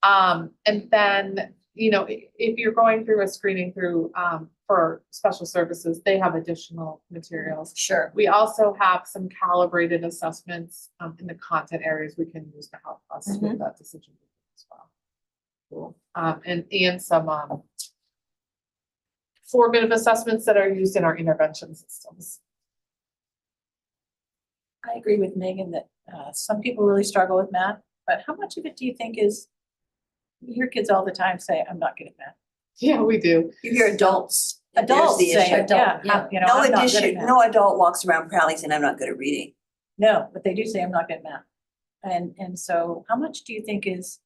And then, if you're going through a screening through for special services, they have additional materials. Sure. We also have some calibrated assessments in the content areas we can use to help us with that decision as well. Cool. And some formative assessments that are used in our intervention systems. I agree with Megan that some people really struggle with math, but how much of it do you think is, you hear kids all the time say, I'm not good at math. Yeah, we do. You hear adults. if there's Adults the say, issue. it, yeah, yeah. you know, No I'm not good at addition, math. no adult walks around proudly saying, I'm not good at reading. No, but they do say I'm not good at math. And so how much do you think is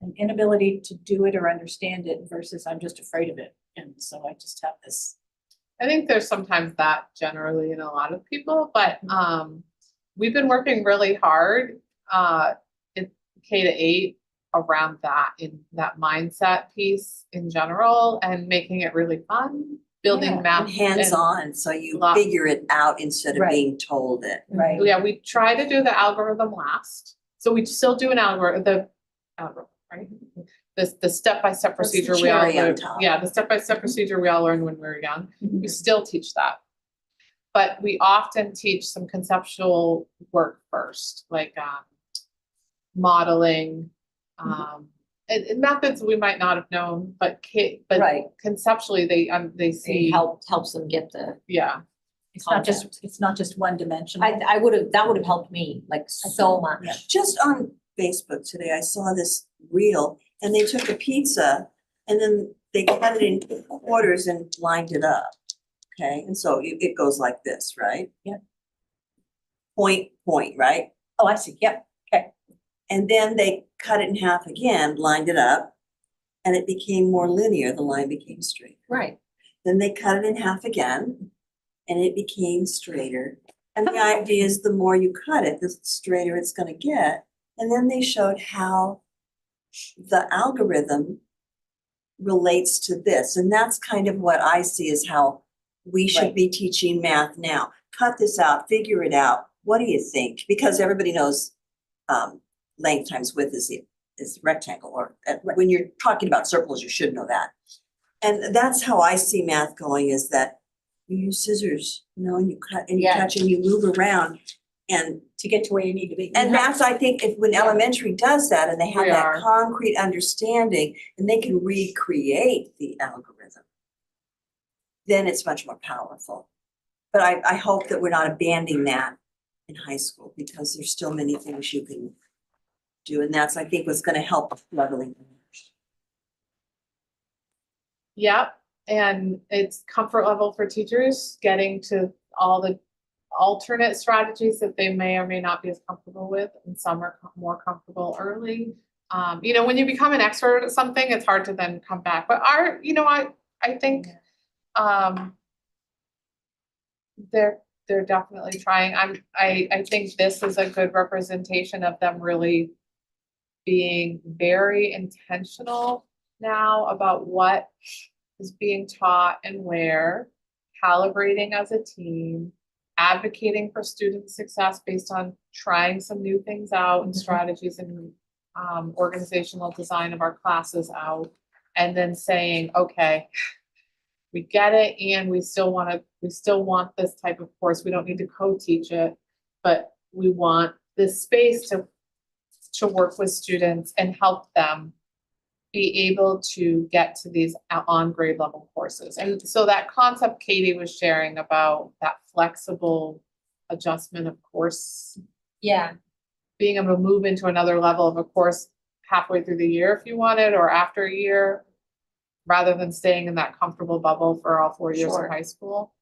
an inability to do it or understand it versus I'm just afraid of it? And so I just have this. I think there's sometimes that generally in a lot of people, but we've been working really hard in K-8 around that, in that mindset piece in general, and making it really fun, building Yeah, math. And hands-on, so you Lot- figure it out instead of Right. being told it. Right. Yeah, we try to do the algorithm last. So we still do an algorithm, right? The step-by-step That's the procedure we all cherry on learned. top. Yeah, the step-by-step procedure we all learned when we were young. Mm-hmm. We still teach that. But we often teach some conceptual work first, like modeling, and methods we might not have known, but Right. conceptually they It see, helps them get the yeah. It's not just one dimensional. I would have, that would have helped me like so much. Yeah. Just on Facebook today, I saw this reel and they took a pizza and then they cut it in quarters and lined it up. Okay, and so it goes like this, right? Yep. Point, right? Oh, I see. Yep. And then they cut it in half again, lined it up, and it became more linear. The line became straight. Right. Then they cut it in half again, and it became straighter. And the idea is the more you cut it, the straighter it's gonna get. And then they showed how the algorithm relates to this. And that's kind of what I see is how we should Right. be teaching math now. Cut this out, figure it out. What do you think? Because everybody knows length times width is rectangle, or when you're talking about circles, you should know that. And that's how I see math going, is that you use scissors, and you cut and you Yeah. touch and you move around. And To get to where you need to be. that's, I think, when elementary does that and they have We that are. concrete understanding and they can recreate the algorithm, then it's much more powerful. But I hope that we're not abandoning that in high school, because there's still many things you can do, and that's, I think, what's gonna help leveling. Yep, and it's comfort level for teachers, getting to all the alternate strategies that they may or may not be as comfortable with, and some are more comfortable early. When you become an expert at something, it's hard to then come back, but I think they're definitely trying. I think this is a good representation of them really being very intentional now about what is being taught and where, calibrating as a team, advocating for student success based on trying some new things out and strategies and organizational design of our classes out, and then saying, okay, we get it, and we still want this type of course. We don't need to co-teach it, but we want this space to work with students and help them be able to get to these on grade level courses. And so that concept Katie was sharing about that flexible adjustment of course, Yeah. being able to move into another level of a course halfway through the year if you wanted, or after a year, rather than staying in that comfortable bubble for all 4 years Sure. of high school.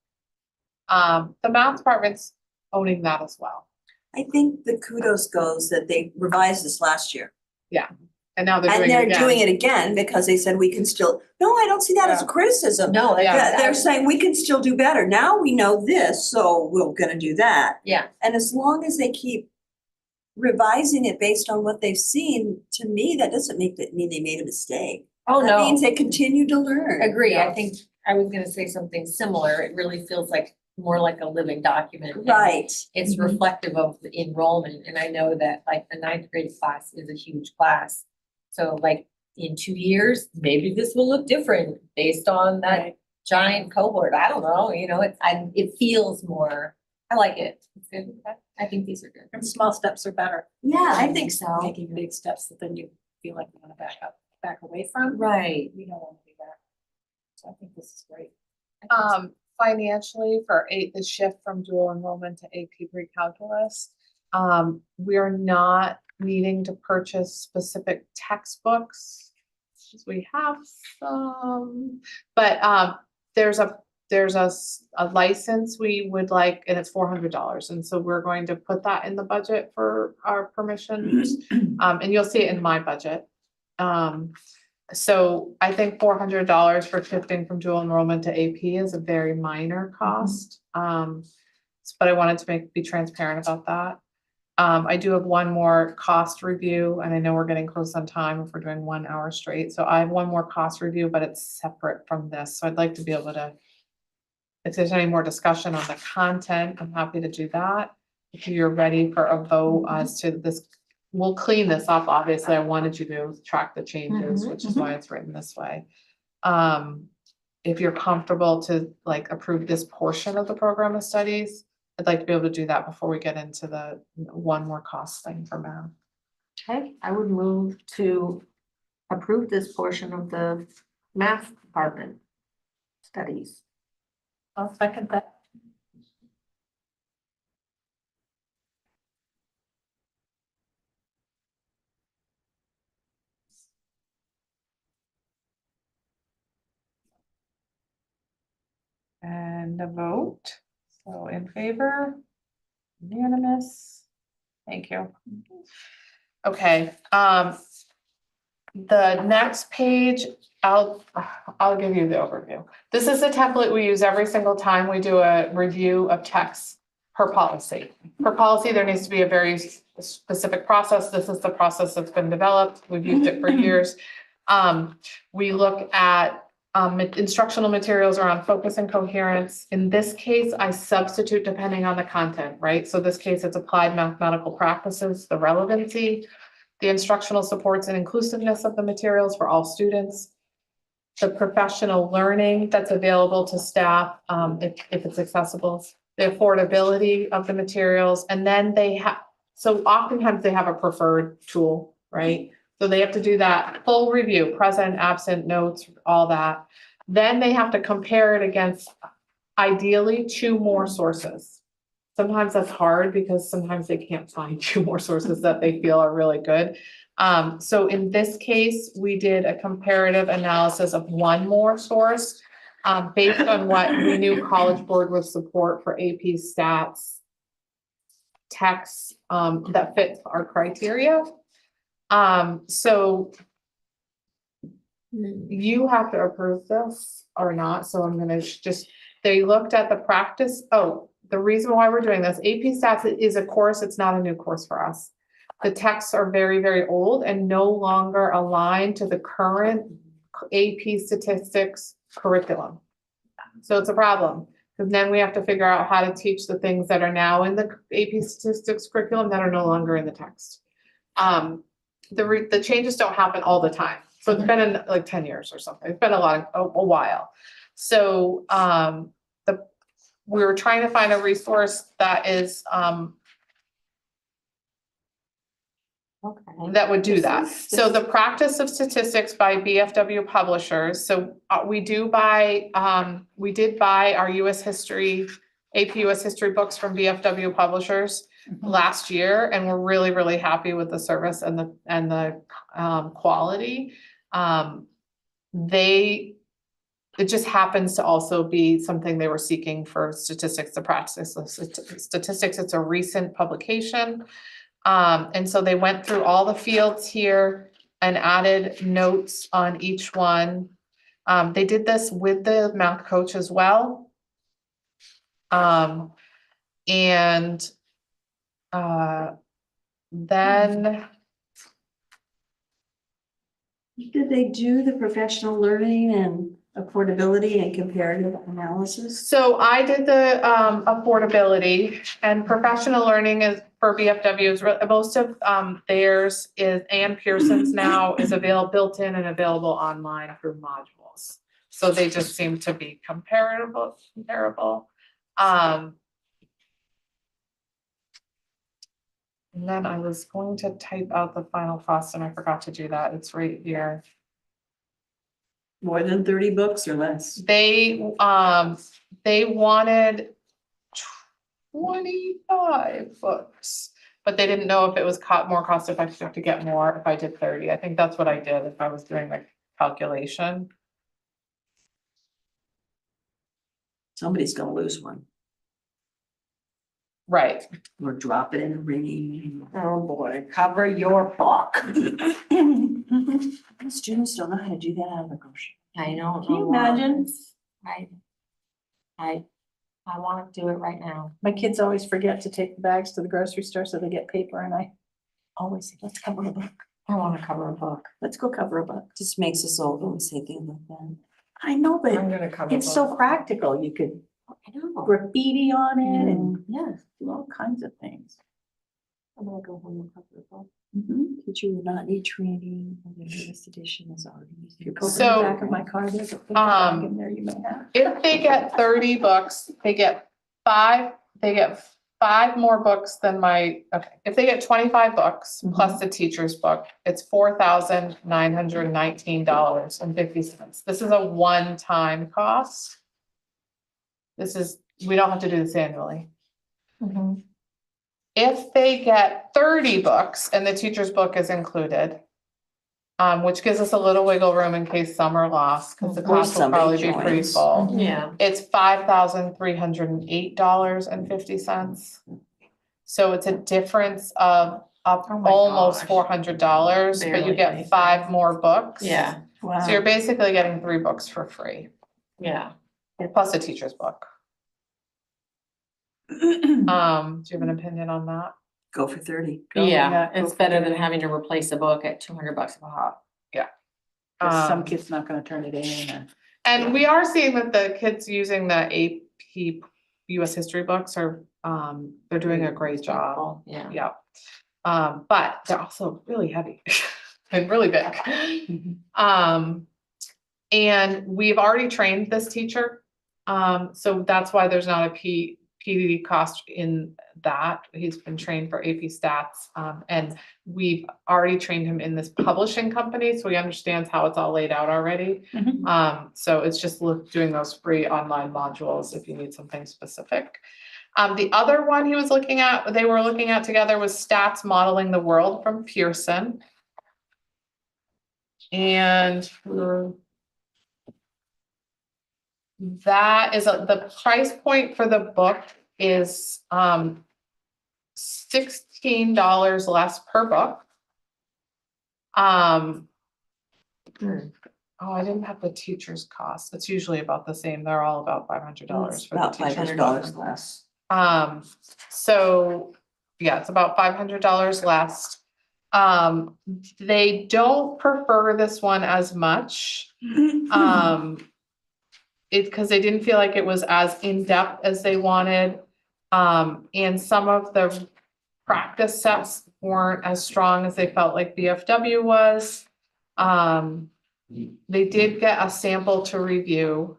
The math department's owning that as well. I think the kudos goes that they revised this last year. And now they're And doing it they're again. doing it again because they said we can still, no, I don't see that as a criticism. No, Yeah. They're saying we can still do better. Now we know this, so we're gonna do that. Yeah. And as long as they keep revising it based on what they've seen, to me, that doesn't mean they made a mistake. Oh, That no. means they continue to learn. Agree. I Yeah. think I was gonna say something similar. It really feels like more like a living document. and Right. It's Mhm. reflective of the enrollment, and I know that like the 9th grade class is a huge class. So like in 2 years, maybe this will look different based on that Right. giant cohort. I don't know, it feels more, I like it. It's good. I think these are good. And small steps are better. Yeah, I think so. Making big steps that then you feel like you want to back away from. Right. We don't want to do that. So I think this is great. financially for the shift from dual enrollment to AP pre-calculus. We are not needing to purchase specific textbooks. We have some, but there's a license we would like, and it's $400. And so we're going to put that in the budget for our permissions. And you'll see it in my budget. So I think $400 for shifting from dual enrollment to AP is a very minor cost. But I wanted to be transparent about that. I do have one more cost review, and I know we're getting close on time if we're doing 1 hour straight. So I have one more cost review, but it's separate from this. So I'd like to be able to, if there's any more discussion on the content, I'm happy to do that. If you're ready for a vote as to this, we'll clean this up. Obviously, I wanted you to track the changes, which is why it's written this way. If you're comfortable to like approve this portion of the program of studies, I'd like to be able to do that before we get into the one more cost thing for math. Okay, I would move to approve this portion of the math department studies. I'll second that. And a vote. So in favor, unanimous. Thank you. Okay, the next page, I'll give you the overview. This is the template we use every single time we do a review of text per policy. Per policy, there needs to be a very specific process. This is the process that's been developed. We've used it for years. We look at instructional materials around focus and coherence. In this case, I substitute depending on the content, right? So this case, it's applied mathematical practices, the relevancy, the instructional supports and inclusiveness of the materials for all students, the professional learning that's available to staff if it's accessible, the affordability of the materials, and then they have, so oftentimes they have a preferred tool, right? So they have to do that full review, present, absent, notes, all that. Then they have to compare it against ideally 2 more sources. Sometimes that's hard because sometimes they can't find 2 more sources that they feel are really good. So in this case, we did a comparative analysis of 1 more source based on what we knew College Board would support for AP stats texts that fit our criteria. So you have to approve this or not, so I'm gonna just, they looked at the practice. Oh, the reason why we're doing this, AP Stats is a course, it's not a new course for us. The texts are very, very old and no longer aligned to the current AP Statistics curriculum. So it's a problem, because then we have to figure out how to teach the things that are now in the AP Statistics curriculum that are no longer in the text. The changes don't happen all the time. So it's been in like 10 years or something. It's been a while. So we were trying to find a resource that is that would do that. So the Practice of Statistics by BFW Publishers. So we did buy our US history, AP US history books from BFW Publishers last year, and we're really, really happy with the service and the quality. It just happens to also be something they were seeking for statistics, the practice of statistics. It's a recent publication. And so they went through all the fields here and added notes on each one. They did this with the math coach as well. Then Did they do the professional learning and affordability and comparative analysis? so I did the affordability, and professional learning is for BFWs. Most of theirs is, and Pearson's now is built in and available online through modules. So they just seem to be comparable. And then I was going to type out the final cost and I forgot to do that. It's right here. More than 30 books or less? They wanted 25 books, but they didn't know if it was more cost effective to get more if I did 30. I think that's what I did if I was doing my calculation. Somebody's gonna lose one Right. or drop it in a ring. Oh, boy, cover your book. Students don't know how to do that out of the grocery. I know. Can you imagine? I wanna do it right now. My kids always forget to take the bags to the grocery store, so they get paper, and I always say, let's cover a book. I wanna cover a book. Let's go cover a book. Just makes us all always thinking about that. I know, but gonna cover it's so practical. You could I know. graffiti on it and Yeah, do all kinds of things. I'm gonna go home and cover a book. Teacher will not need training, and the newest edition is already. If you go to the So, back of my car, there's a paper bag in there you may have. If they get 30 books, they get five more books than if they get 25 books plus the teacher's book, it's $4,919.50. This is a one-time cost. We don't have to do this annually. If they get 30 books and the teacher's book is included, which gives us a little wiggle room in case some are lost, because the Or class will somebody probably be pretty joins. full. Yeah. It's $5,308.50. So it's a difference of Oh my almost gosh. $400, but you Barely get anything. 5 more books. Yeah, So you're Wow. basically getting 3 books for free, yeah. plus a teacher's book. Do you have an opinion on that? Go for 30. Yeah, go it's for better than 30. having to replace a book at $200 a pop. 'Cause some Um, kid's not gonna turn it in and. And we are seeing that the kids using the AP US history books are, they're doing a great job. Yeah. Yeah. But they're also really heavy and really big. And we've already trained this teacher. So that's why there's not a PD cost in that. He's been trained for AP stats. And we've already trained him in this publishing company, so he understands how it's all laid out already. So it's just doing those free online modules if you need something specific. The other one they were looking at together was Stats Modeling the World from Pearson. And that is the price point for the book is $16 less per book. Oh, I didn't have the teacher's cost. It's usually about the same. They're all about $500 for the About teacher's $500 book. less. So yeah, it's about $500 less. They don't prefer this one as much. Because they didn't feel like it was as in-depth as they wanted. And some of the practice sets weren't as strong as they felt like BFW was. They did get a sample to review.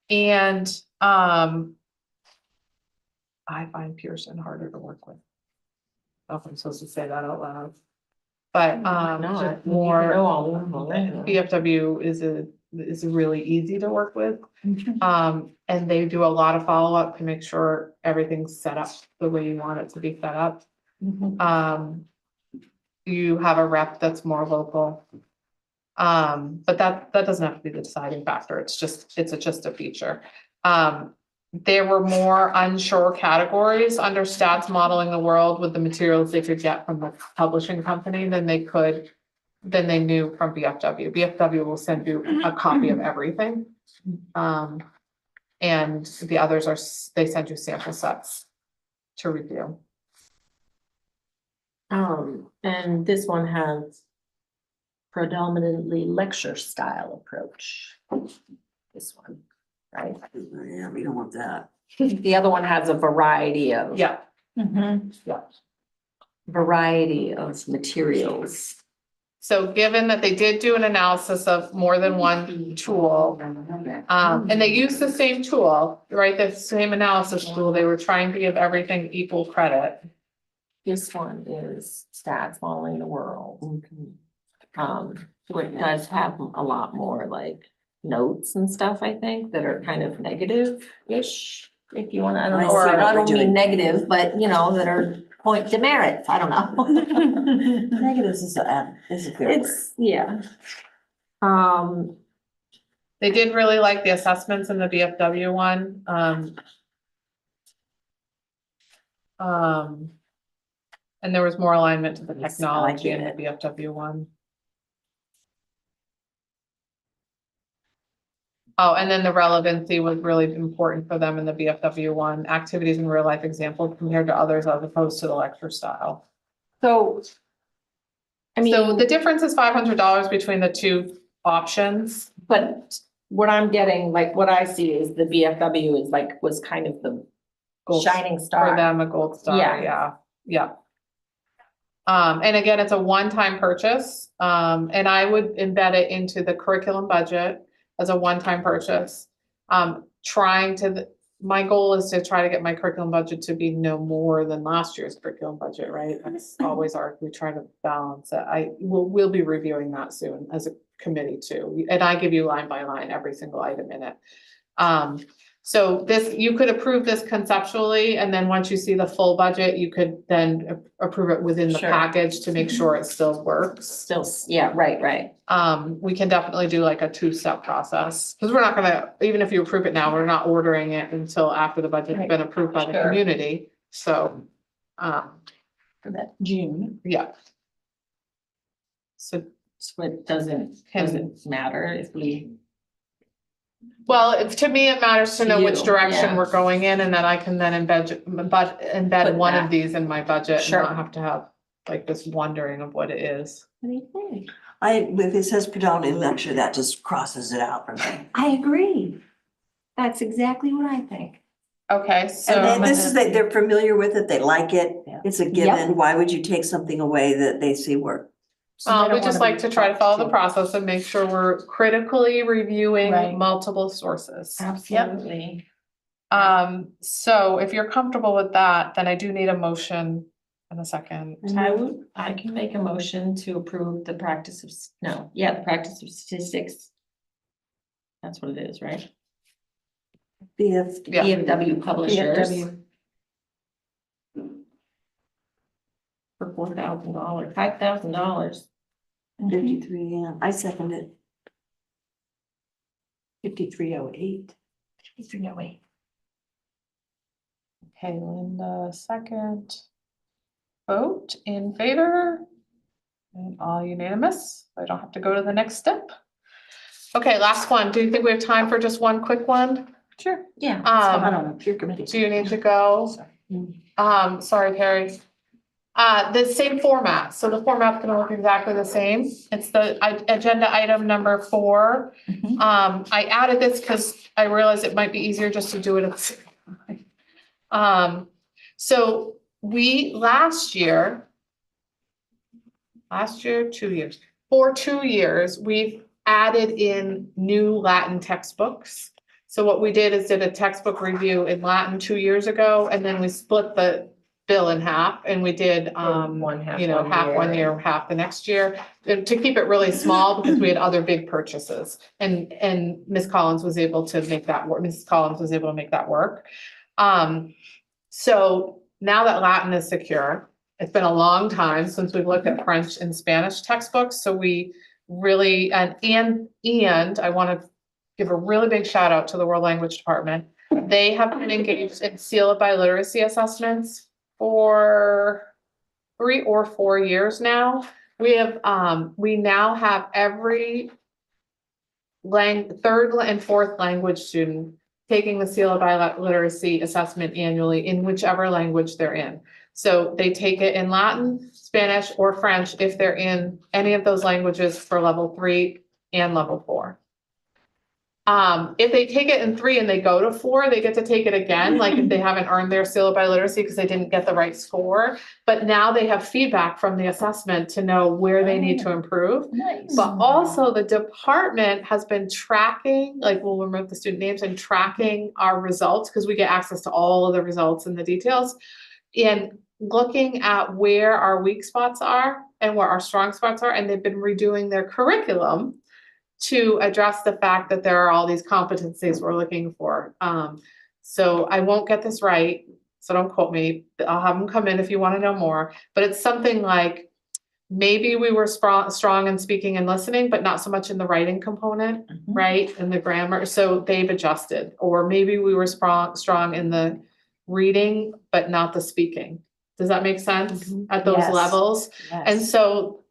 And I find Pearson harder to work with. I don't know if I'm supposed to say that out loud. But Not more all of them already. BFW is really easy to work with. And they do a lot of follow-up to make sure everything's set up the way you want it to be set up. You have a rep that's more local. But that doesn't have to be the deciding factor. It's just a feature. There were more unsure categories under Stats Modeling the World with the materials they could get from the publishing company than they knew from BFW. BFW will send you a copy of everything. And the others they send you sample sets to review. And this one has predominantly lecture style approach. This one, right? Yeah, we don't want that. The other one has a variety of. Yeah. Variety of materials. So given that they did do an analysis of more than one tool, and they used the same tool, right, the same analysis tool, they were trying to give everything equal credit. This one is Stats Modeling the World. it does have a lot more like notes and stuff, I think, that are kind of negative-ish. If you wanna, I don't I know, see or what I we're don't doing. mean negative, but you know, that are point demerits, I don't know. Negatives is a fair word. It's, yeah. Um, They did really like the assessments in the VFW one. And there was more alignment to the Yes, I technology get in the it. VFW one. Oh, and then the relevancy was really important for them in the VFW one, activities and real life examples compared to others as opposed to the lecture style. so. I So mean, the difference is $500 between the two options. but what I'm getting, like, what I see is the BFW is like, was kind of the Gold shining For star. them, a gold star, Yeah. yeah. And again, it's a one-time purchase, and I would embed it into the curriculum budget as a one-time purchase. My goal is to try to get my curriculum budget to be no more than last year's curriculum budget, right? That's always we try to balance it. We'll be reviewing that soon as a committee too, and I give you line by line every single item in it. So you could approve this conceptually, and then once you see the full budget, you could then approve it within the Sure. package to make sure it still works. Still, yeah, right. We can definitely do like a two-step process, because we're not gonna, even if you approve it now, we're not ordering it until after the budget's Right. been approved by the Sure. community, so, For that June. yeah. So, So it doesn't matter if we, well, to me, it matters to To know which you, direction yeah. we're going in, and then I can then embed Put one that. of these in my budget and Sure. not have to have like this wondering of what it is. what do you think? If it says predominantly lecture, that just crosses it out for me. I agree. That's exactly what I think. Okay, so. And this is, they're familiar with it, they like it, Yeah. it's a given, why would you take something away that they see work? So they We don't just wanna like be to try to follow the too- process and make sure we're critically reviewing Right. multiple sources. Absolutely. So if you're comfortable with that, then I do need a motion in a second. I can make a motion to approve the practice of, the practice of statistics. That's what it is, right? BF, Yeah. BFW publishers. BFW. For $4,000, $5,000. 53, yeah, I second it. 5308. 5308. Okay, Linda, second. Vote in favor. And all unanimous. I don't have to go to the next step. Okay, last one. Do you think we have time for just one quick one? Sure. Yeah. I don't know, peer committee. Do you need to go? Sorry, Carrie. The same format, so the format's gonna look exactly the same. It's the agenda item number 4. Mhm. I added this because I realized it might be easier just to do it at the same time. So we, last year, 2 years, for 2 years, we've added in new Latin textbooks. So what we did is did a textbook review in Latin 2 years ago, and then we split the bill in half, and we did, One half half one year, half the next year, and to keep it really small, because we had other big purchases. And Ms. Collins was able to make that work, Mrs. Collins was able to make that work. So now that Latin is secure, it's been a long time since we've looked at French and Spanish textbooks, so we really, and I want to give a really big shout out to the World Language Department. They have been engaged in seal it by literacy assessments for 3 or 4 years now. We now have every third and fourth language student taking the seal by literacy assessment annually in whichever language they're in. So they take it in Latin, Spanish, or French if they're in any of those languages for level 3 and level 4. If they take it in 3 and they go to 4, they get to take it again, like if they haven't earned their seal by literacy because they didn't get the right score. But now they have feedback from the assessment to know where they need to improve. Nice. But also the department has been tracking, like we'll remove the student names and tracking our results because we get access to all of the results and the details. And looking at where our weak spots are and what our strong spots are, and they've been redoing their curriculum to address the fact that there are all these competencies we're looking for. So I won't get this right, so don't quote me. I'll have them come in if you want to know more, but it's something like, maybe we were strong in speaking and listening, but not so much in the writing component, right? And the grammar, so they've adjusted. Or maybe we were strong in the reading, but not the speaking. Does that make sense at those Yes. levels? Yes. And so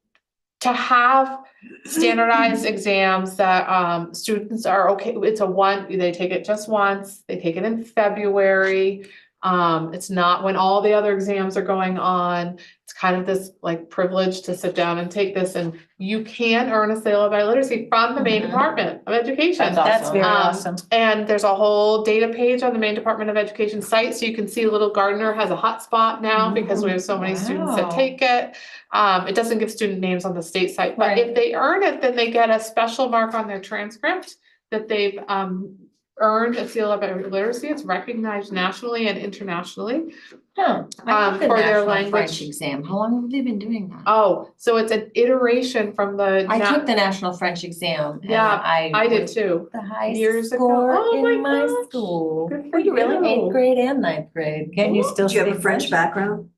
to have standardized exams that students are okay, it's they take it just once, they take it in February. It's not when all the other exams are going on. It's kind of this like privilege to sit down and take this, and you can earn a seal of literacy from the Maine Department of Education. That's very Um, awesome. And there's a whole data page on the Maine Department of Education site, so you can see Little Gardner has a hotspot now because we have so many students that Wow. take it. It doesn't give student names on the state site, but Right. if they earn it, then they get a special mark on their transcript that they've earned a seal of literacy. It's recognized nationally and internationally. Huh. I took the For their National language. French exam. How long have they been doing that? Oh, so it's an iteration from the. I took the National French exam. and Yeah, I did was too. The highest Years ago. score Oh my in my gosh. school. Good for Were you really? you. 8th grade and 9th grade. Can you still Do you have a speak French background?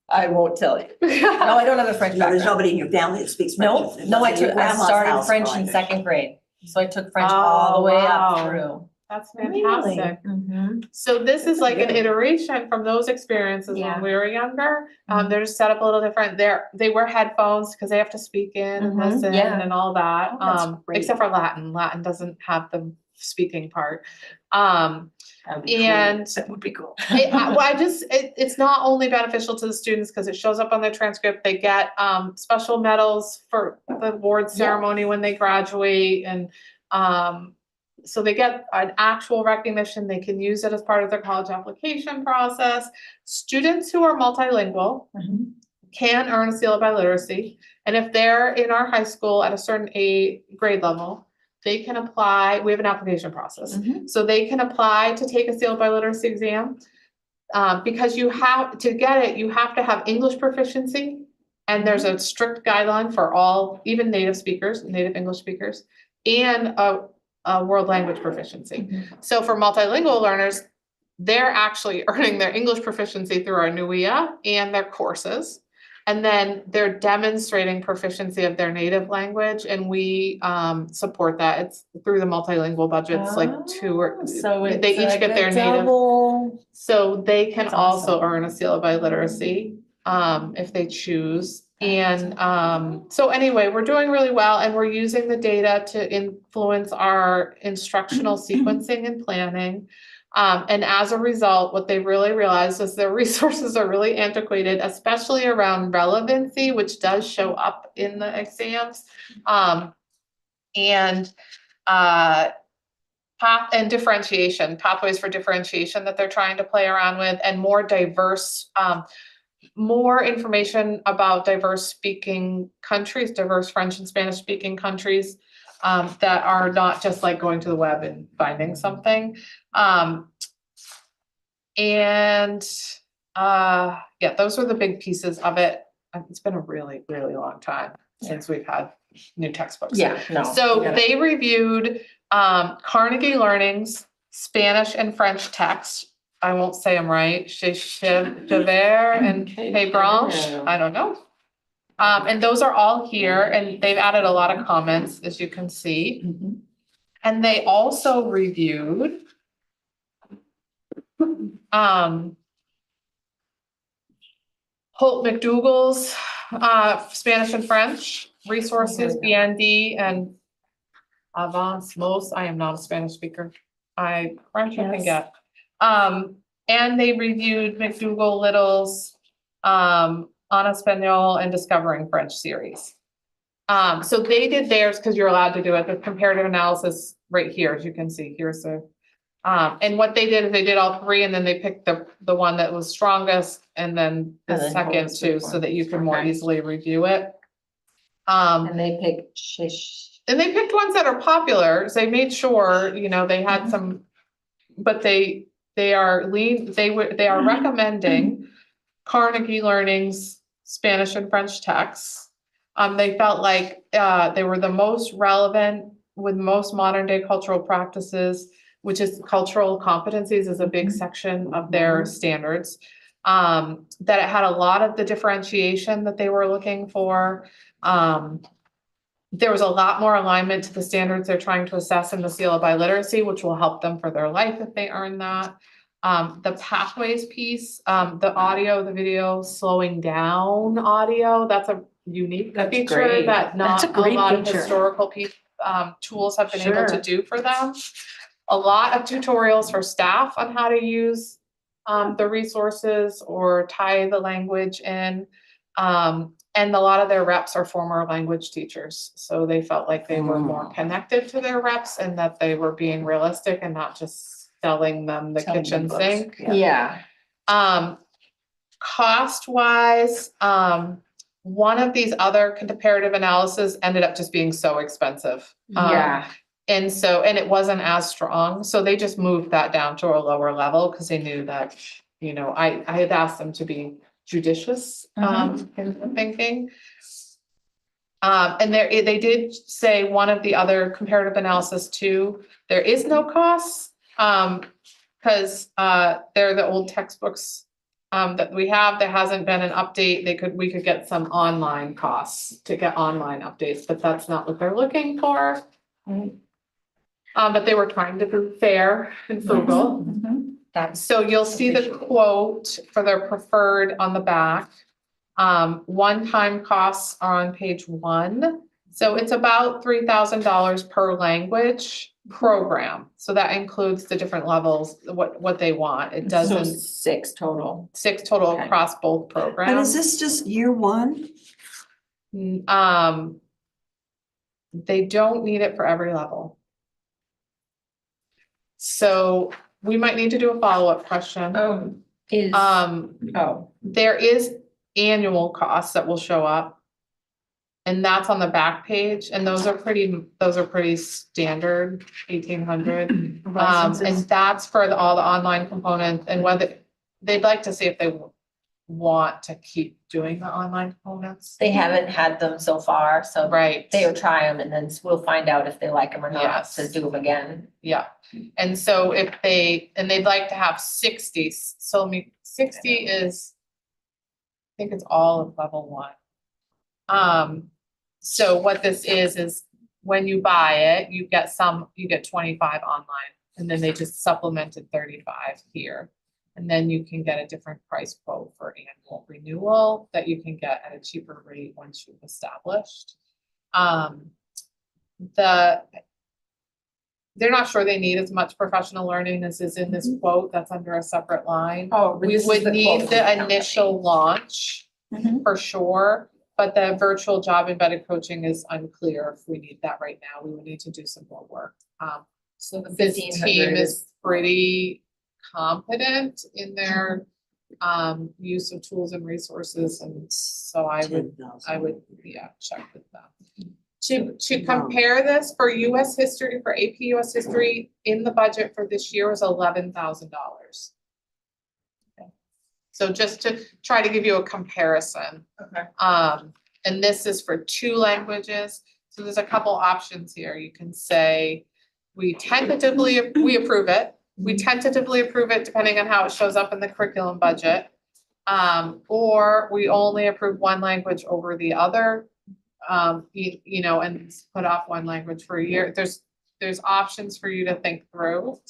I won't tell you. No, I don't have a French No, there's background. nobody in your family that speaks French. No, It no, I must be your took, I grandma's started house, French in probably. 2nd grade. So I took French all the way wow. up through. That's fantastic. Mhm. So this is like an good. iteration from those experiences Yeah. when we were younger. Mhm. They're just set up a little different. They wear headphones because they have to speak in and Mhm, listen yeah. and all that. Oh, that's great. Except for Latin. Latin doesn't have the speaking part. Um, That would be cool. and That would be cool. it's not only beneficial to the students because it shows up on their transcript. They get special medals for the award ceremony when they graduate, and so they get an actual recognition. They can use it as part of their college application process. Students who are multilingual Mhm. can earn a seal of biliteracy, and if they're in our high school at a certain grade level, they can apply. We have an application process. Mhm. So they can apply to take a seal of biliteracy exam. Because you have to get it, you have to have English proficiency. And there's a strict guideline for all, even native speakers, native English speakers, and a world language proficiency. So for multilingual learners, they're actually earning their English proficiency through our NUIA and their courses. And then they're demonstrating proficiency of their native language, and we support that. It's through the multilingual budgets, like So it's they each like get a their native. double. So they can That's also awesome. earn a seal of biliteracy if they choose. And so anyway, we're doing really well, and we're using the data to influence our instructional sequencing and planning. And as a result, what they've really realized is their resources are really antiquated, especially around relevancy, which does show up in the exams. And path and differentiation, pathways for differentiation that they're trying to play around with, and more diverse, more information about diverse speaking countries, diverse French and Spanish speaking countries, that are not just like going to the web and finding something. Yeah, those are the big pieces of it. It's been a really, really long time since we've had new textbooks. Yeah, no. So we gotta- they reviewed Carnegie Learning's Spanish and French text. I won't say them right. Javert and Hebranche. I don't know. And those are all here, and they've added a lot of comments, as you can see. Mhm. And they also reviewed Holt McDougall's Spanish and French resources, BND and Avance Mos. I am not a Spanish speaker. French I can Yes. get. And they reviewed McDougall Little's En Español and Discovering French series. So they did theirs because you're allowed to do it. The comparative analysis right here, as you can see, here's the. And what they did is they did all three, and then they picked the one that was strongest, and then the And then second Holt's two, big so one. that you can more Okay. easily review it. And they picked shish. And they picked ones that are popular, so they made sure, they had Mhm. some, but they are recommending Carnegie Learning's Spanish and French texts. They felt like, they were the most relevant with most modern day cultural practices, which is cultural competencies is a big section of their standards. That it had a lot of the differentiation that they were looking for. There was a lot more alignment to the standards they're trying to assess in the seal of biliteracy, which will help them for their life if they earn that. The pathways piece, the audio, the video, slowing down audio, that's a unique That's feature great. that not That's a a great lot of feature. historical tools have been able to Sure. do for them. A lot of tutorials for staff on how to use the resources or tie the language in. And a lot of their reps are former language teachers, so they felt like they were more connected to their reps and that they were being realistic and not just selling them the Telling them kitchen books, sink. Yeah. Cost wise, one of these other comparative analysis ended up just being so expensive. Yeah. And so, and it wasn't as strong, so they just moved that down to a lower level because they knew that, you know, I had asked them to be judicious, in the thinking. And they did say one of the other comparative analysis too, there is no cost, because, they're the old textbooks, that we have, there hasn't been an update, we could get some online costs to get online updates, but that's not what they're looking for. But they were trying to be fair and frugal. So you'll see the quote for their preferred on the back. One-time costs are on page 1. So it's about $3,000 per language program. So that includes the different levels, what they want. It So doesn't, 6 total. 6 total Okay. across both But is programs. this just year one? They don't need it for every level. So we might need to do a follow-up question. There is annual costs that will show up. And that's on the back page, and those are pretty standard, 1,800. And that's for all the online components and whether, they'd like to see if they want to keep doing the online components. They haven't had them so far, so Right. they'll try them and then we'll find out if they like them or not Yes. to do them again. Yeah, and so they'd like to have 60, so 60 is, I think it's all of level 1. So what this is when you buy it, you get 25 online, and then they just supplemented 35 here. And then you can get a different price quote for annual renewal that you can get at a cheaper rate once you've established. They're not sure they need as much professional learning as is in this quote, that's under a separate line. We would need the initial launch for sure, but the virtual job embedded coaching is unclear if we need that right now. We would need to do some more work. So the This team is pretty competent in their use of tools and resources, and so I would check with them. To compare this for US history, for AP US history, in the budget for this year was $11,000. So just to try to give you a comparison. Okay. And this is for 2 languages. So there's a couple options here. You can say, we approve it. We tentatively approve it depending on how it shows up in the curriculum budget. Or we only approve one language over the other, you know, and put off one language for a year. There's options for you to think through.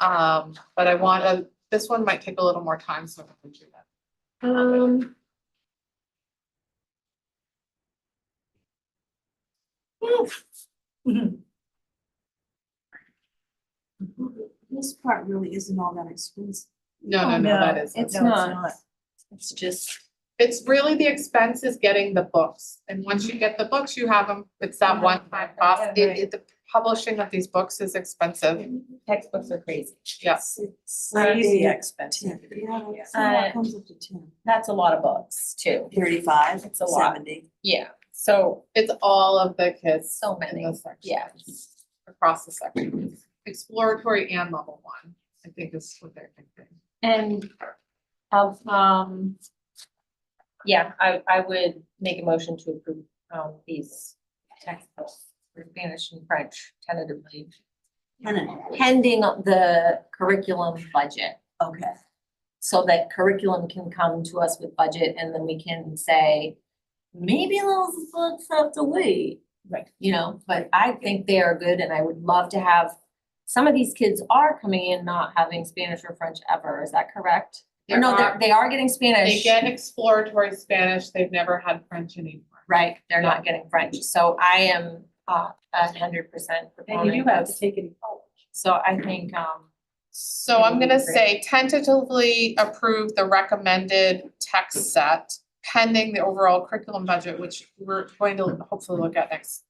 But this one might take a little more time, so I can do that. This part really isn't all that expensive. No, that isn't. It's not. It's just. It's really the expense is getting the books, and once you get the books, you have them, it's that one-time cost. The publishing of these books is expensive. Textbooks are crazy. Yes. It's crazy expensive. Yeah, it comes up to 10. That's a lot of books too. 35, It's a lot. 70. Yeah, so It's all of the kids. So in many, the sections, yeah. Across the sections, exploratory and level 1, I think is what they're thinking. and of Yeah, I would make a motion to approve, these textbooks for Spanish and French tentatively, pending the curriculum budget. Okay, So that curriculum can come to us with budget and then we can say, maybe those books have to wait. Right. You know, but I think they are good and I would love to have, some of these kids are coming in not having Spanish or French ever, is that correct? Or no, they are getting Spanish. They get exploratory Spanish, they've never had French anymore. Right, they're not getting French, so I am 100% And proponent you do have of, to take it in college. so I think So I'm gonna say tentatively approve the recommended text set pending the overall curriculum budget, which we're going to hopefully look at next,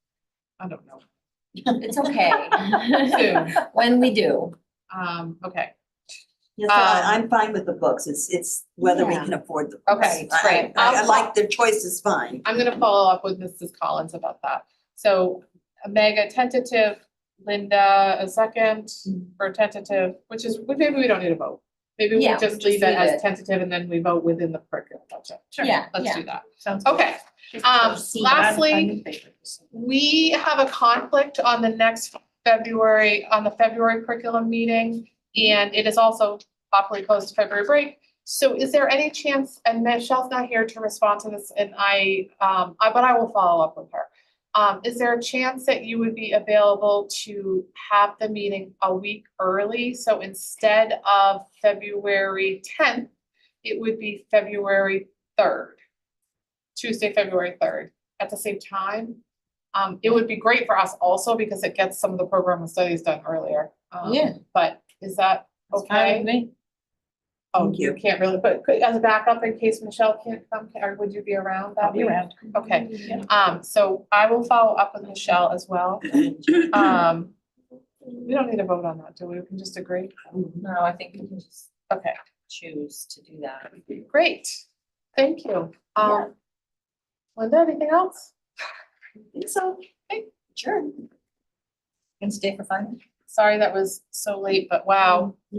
I don't know. it's okay. Soon. When we do. Okay, yes, I'm fine with the books, it's whether we Yeah. can afford the books. Okay, I- great. I like the choice is fine. I'm gonna follow up with Mrs. Collins about that. So Meg, a tentative, Linda, a second for tentative, which is, maybe we don't need a vote. Maybe we Yeah, just just leave it leave as it. tentative and then we vote within the curriculum budget. Yeah, Let's do that. Sounds good. Okay, Proceed. lastly, we have a conflict on the next February, on the February curriculum meeting. And it is also popularly close to February break. So is there any chance, and Michelle's not here to respond to this, and but I will follow up with her. Is there a chance that you would be available to have the meeting a week early? So instead of February 10th, it would be February 3rd, Tuesday, February 3rd, at the same time. It would be great for us also because it gets some of the program and studies done earlier. Yeah. But is that That's fine okay? with me. Oh, Thank you you. can't really, but as a backup in case Michelle can't come, or would you be around that I'll be week? around. Okay, Yeah. so I will follow up with Michelle as well. We don't need a vote on that, do we? We can just agree? No, I think we can just Okay, choose to do that. great. Thank you. Yeah. Linda, anything else? I think so. Sure. Can stay for 5 minutes. Sorry that was so late, but wow.